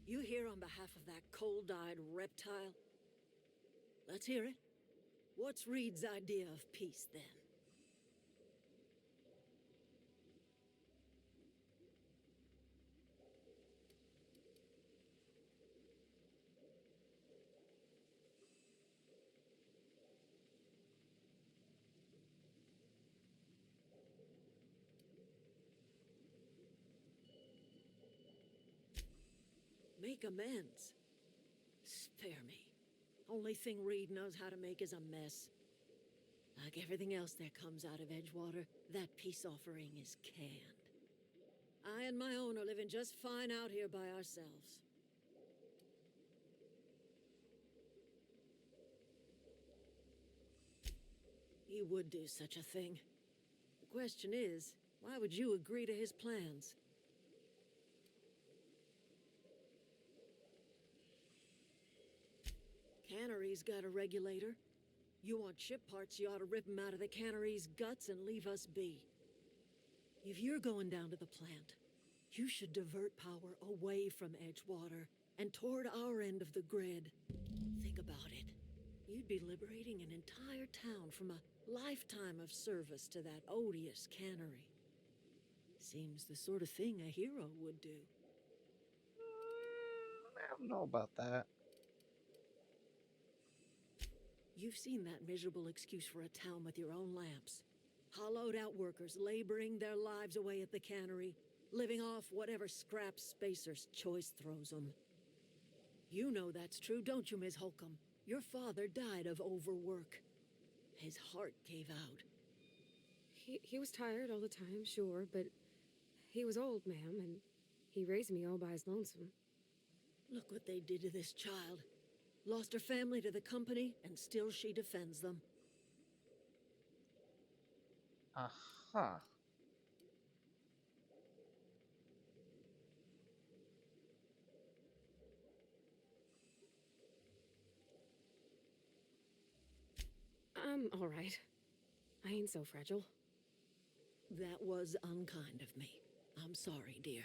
you here on behalf of that cold-eyed reptile? Let's hear it. What's Reed's idea of peace, then? Make amends. Spare me. Only thing Reed knows how to make is a mess. Like everything else that comes out of Edgewater, that peace offering is canned. I and my own are living just fine out here by ourselves. He would do such a thing. The question is, why would you agree to his plans? Cannery's got a regulator. You want ship parts, you ought to rip 'em out of the cannery's guts and leave us be. If you're going down to the plant, you should divert power away from Edgewater and toward our end of the grid. Think about it. You'd be liberating an entire town from a lifetime of service to that odious cannery. Seems the sort of thing a hero would do. I don't know about that. You've seen that miserable excuse for a town with your own lamps. Hollowed out workers laboring their lives away at the cannery, living off whatever scraps Spacer's Choice throws them. You know that's true, don't you, Ms. Holcomb? Your father died of overwork. His heart gave out. He was tired all the time, sure, but he was old, ma'am, and he raised me all by his lonesome. Look what they did to this child. Lost her family to the company, and still she defends them. Uh-huh. I'm all right. I ain't so fragile. That was unkind of me. I'm sorry, dear.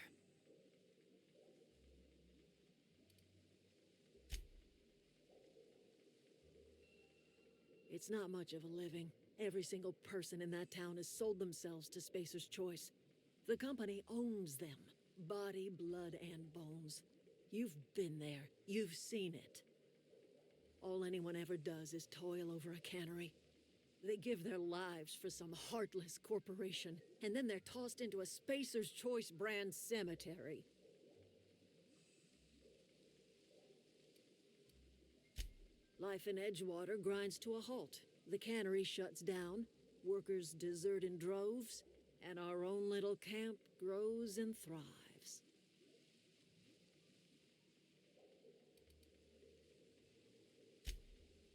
It's not much of a living. Every single person in that town has sold themselves to Spacer's Choice. The company owns them. Body, blood, and bones. You've been there. You've seen it. All anyone ever does is toil over a cannery. They give their lives for some heartless corporation, and then they're tossed into a Spacer's Choice brand cemetery. Life in Edgewater grinds to a halt. The cannery shuts down, workers desert in droves, and our own little camp grows and thrives.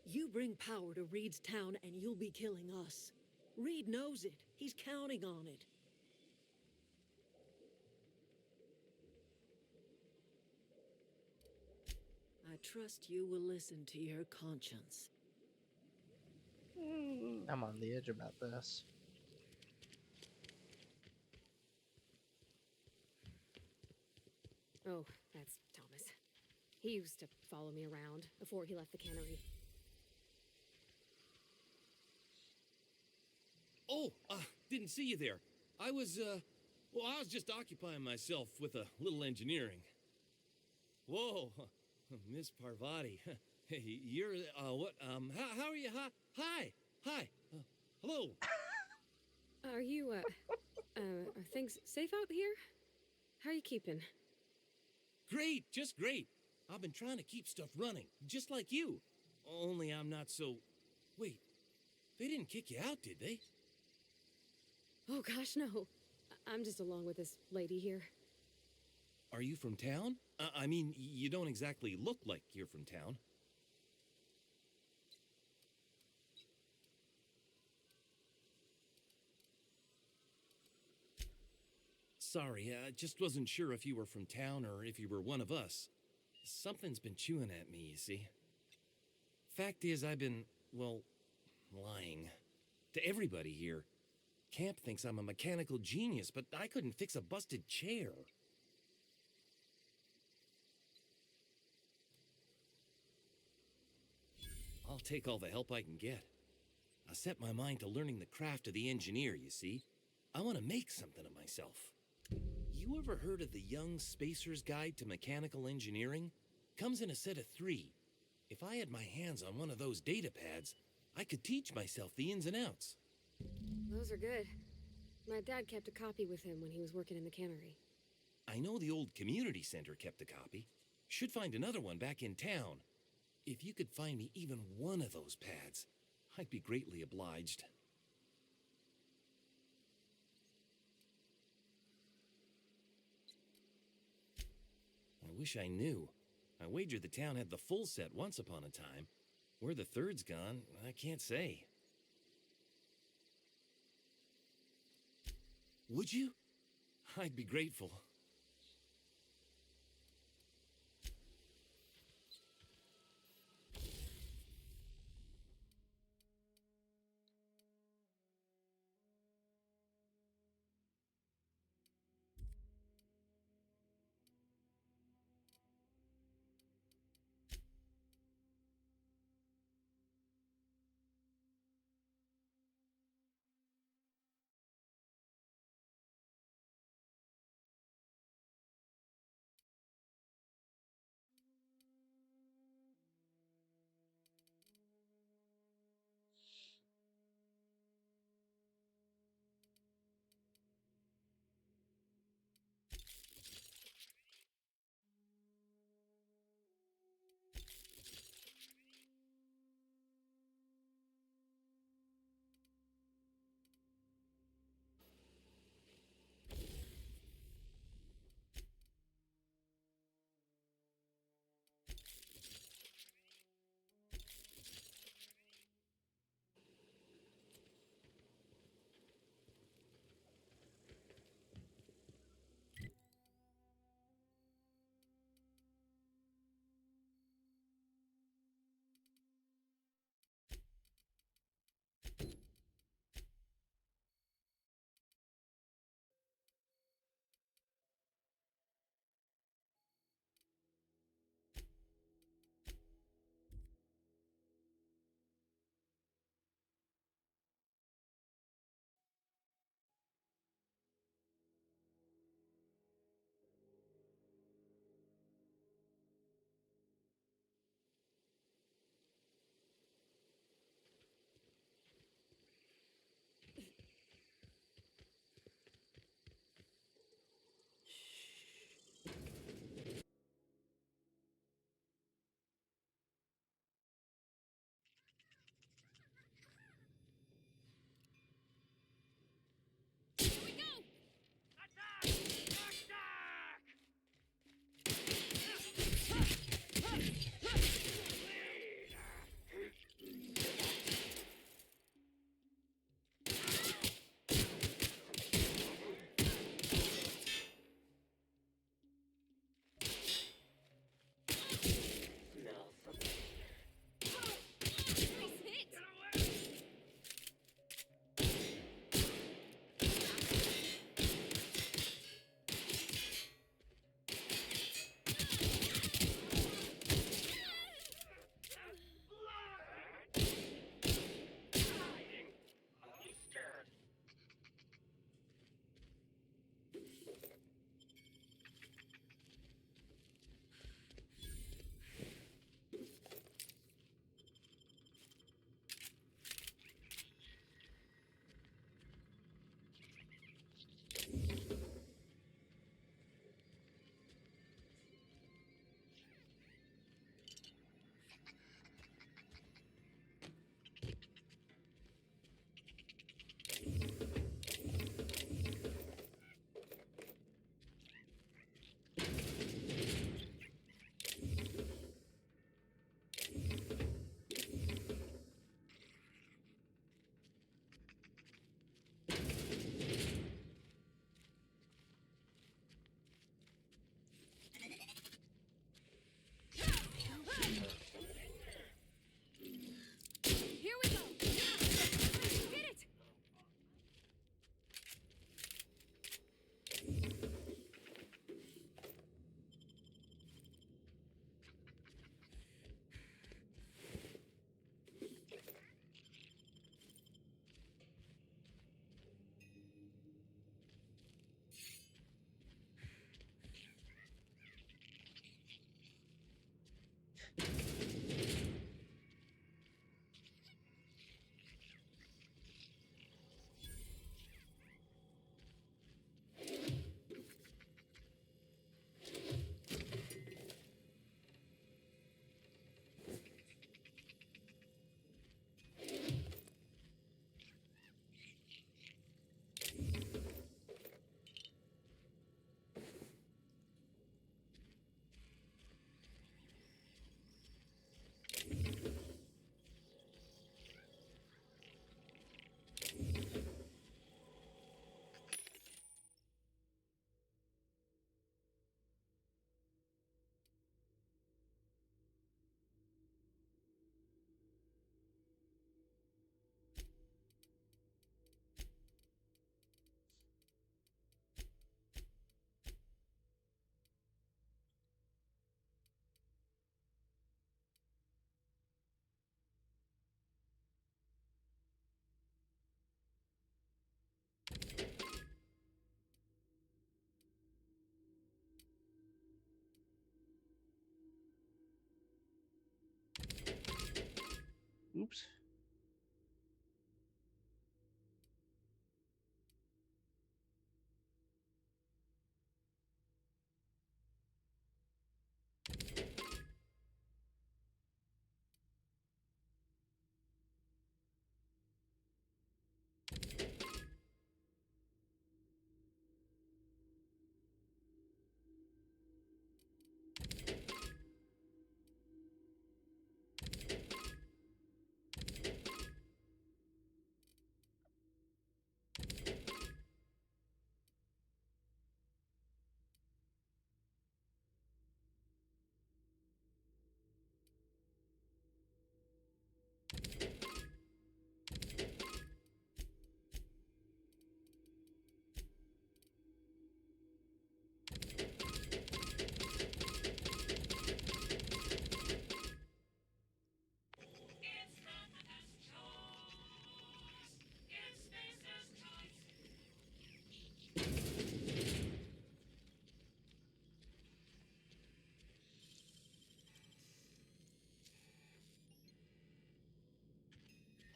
You bring power to Reed's town and you'll be killing us. Reed knows it. He's counting on it. I trust you will listen to your conscience. I'm on the edge about this. Oh, that's Thomas. He used to follow me around before he left the cannery. Oh, didn't see you there. I was just occupying myself with a little engineering. Whoa, Miss Parvati. Hey, you're, what, how are you? Hi, hello. Are you, are things safe out here? How are you keeping? Great, just great. I've been trying to keep stuff running, just like you. Only I'm not so... Wait, they didn't kick you out, did they? Oh gosh, no. I'm just along with this lady here. Are you from town? I mean, you don't exactly look like you're from town. Sorry, I just wasn't sure if you were from town or if you were one of us. Something's been chewing at me, you see. Fact is, I've been, well, lying. To everybody here. Camp thinks I'm a mechanical genius, but I couldn't fix a busted chair. I'll take all the help I can get. I set my mind to learning the craft of the engineer, you see. I want to make something of myself. You ever heard of the Young Spacer's Guide to Mechanical Engineering? Comes in a set of 3. If I had my hands on one of those data pads, I could teach myself the ins and outs. Those are good. My dad kept a copy with him when he was working in the cannery. I know the old community center kept a copy. Should find another one back in town. If you could find me even one of those pads, I'd be greatly obliged. I wish I knew. I wager the town had the full set once upon a time. Where the third's gone, I can't say. Would you? I'd be grateful.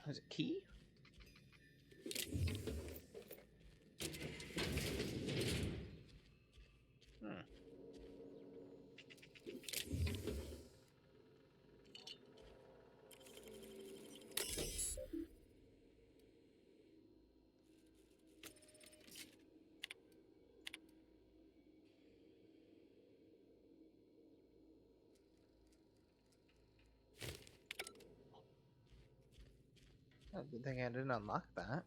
There's a key? Hmm. Oh, good thing I didn't unlock that.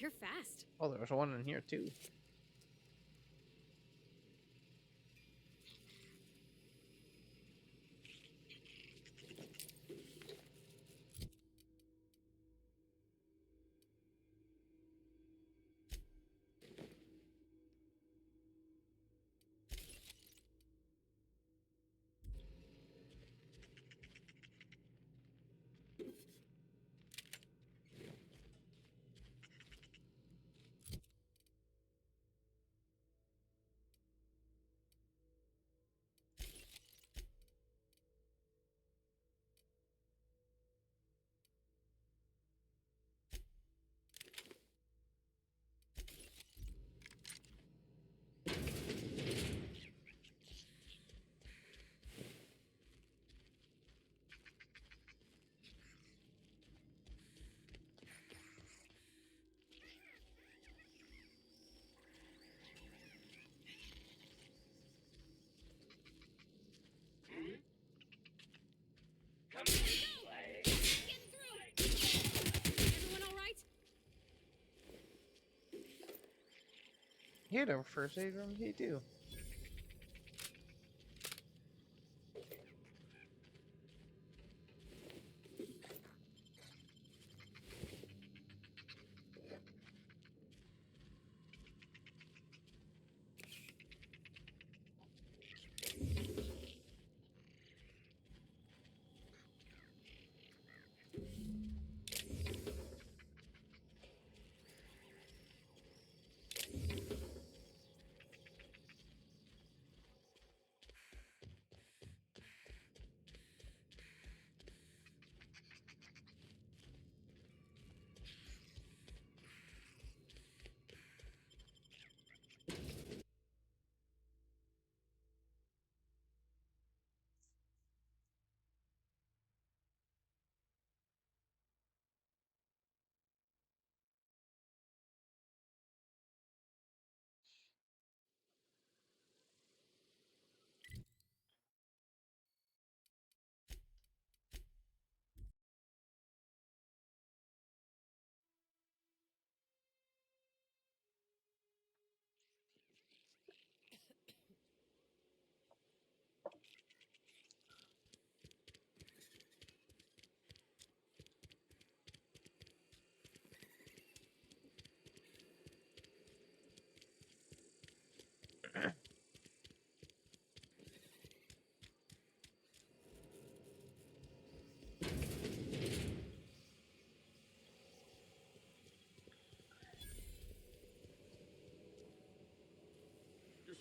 You're fast. Oh, there was one in here too. Everyone all right? He had a first aid room key too.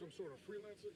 some sort of freelancer?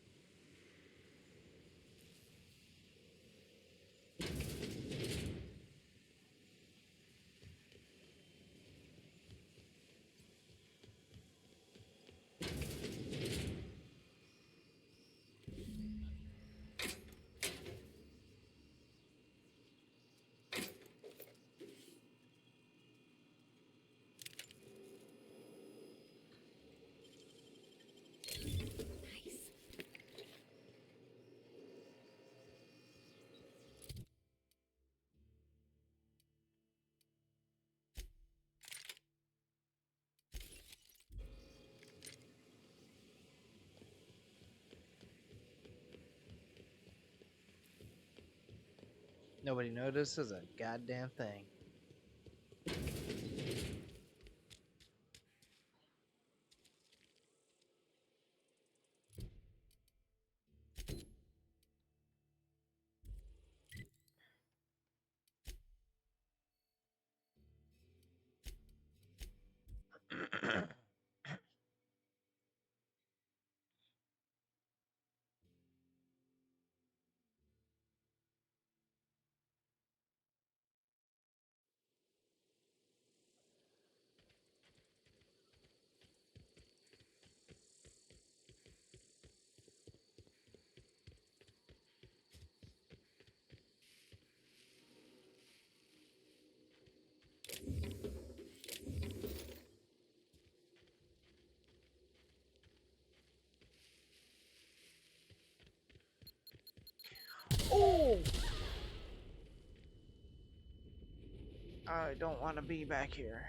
Nobody notices a goddamn thing. Oh! I don't want to be back here.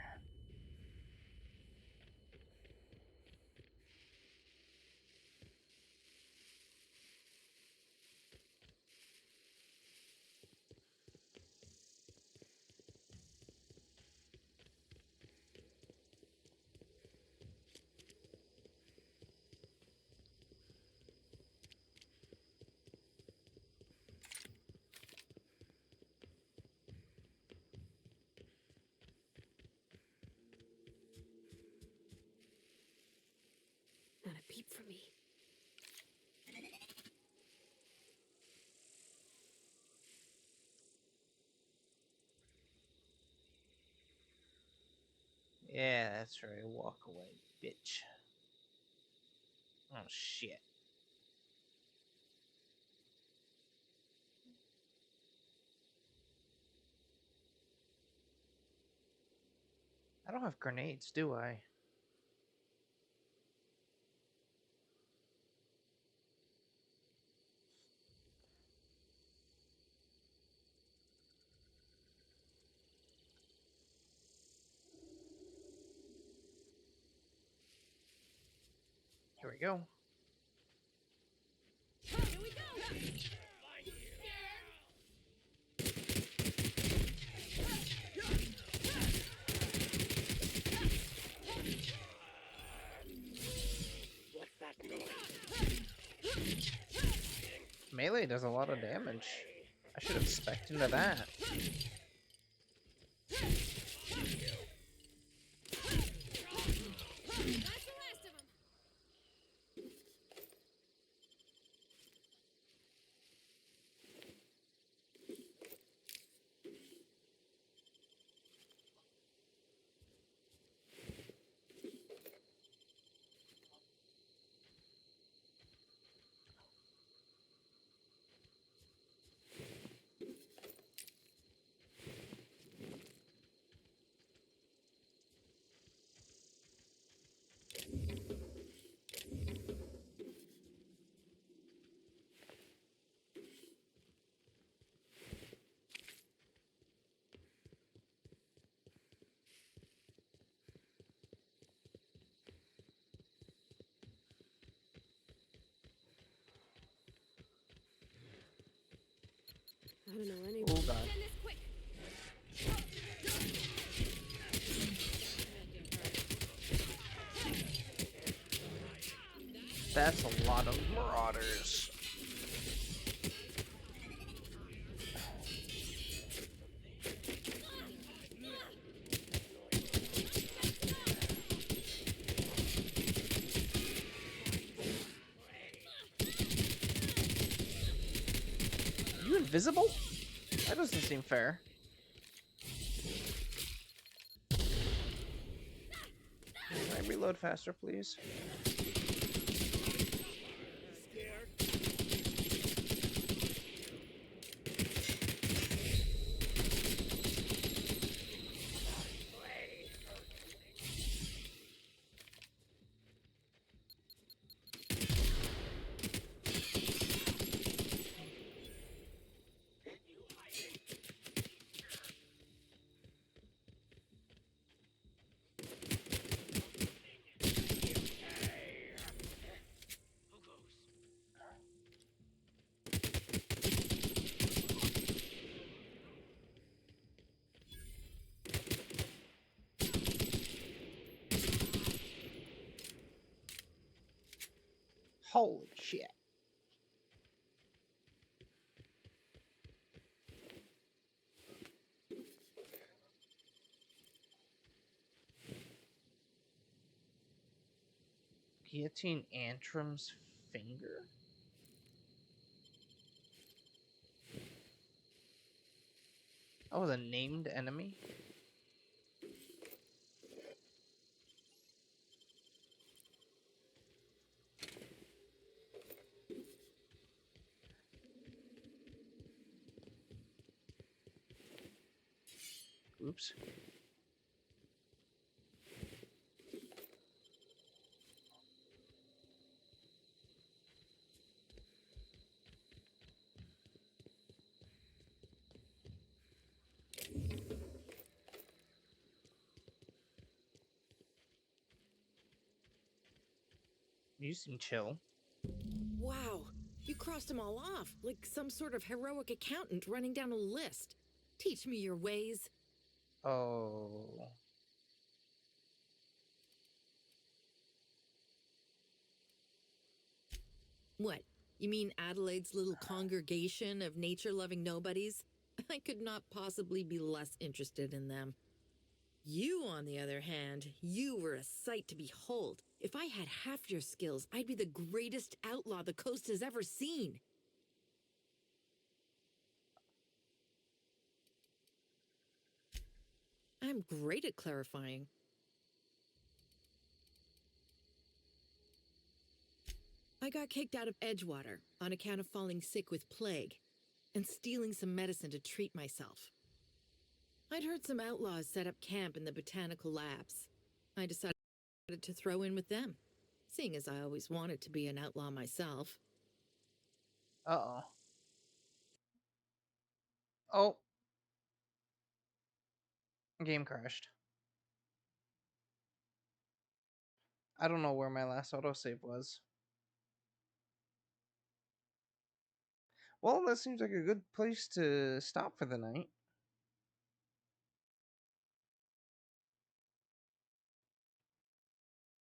Not a peep for me. Yeah, that's right. Walk away, bitch. Oh, shit. I don't have grenades, do I? Here we go. Here we go! Melee does a lot of damage. I should have spec'd into that. I don't know any. Oh, God. That's a lot of marauders. invisible? That doesn't seem fair. Can I reload faster, please? Holy shit. Guillotine Antrim's finger? Oh, the named enemy? Oops. You seem chill. Wow, you crossed them all off, like some sort of heroic accountant running down a list. Teach me your ways. Oh. What? You mean Adelaide's little congregation of nature-loving nobodies? I could not possibly be less interested in them. You, on the other hand, you were a sight to behold. If I had half your skills, I'd be the greatest outlaw the coast has ever seen. I'm great at clarifying. I got kicked out of Edgewater on account of falling sick with plague and stealing some medicine to treat myself. I'd heard some outlaws set up camp in the botanical labs. I decided to throw in with them, seeing as I always wanted to be an outlaw myself. Uh-oh. Oh. Game crashed. I don't know where my last autosave was. Well, that seems like a good place to stop for the night.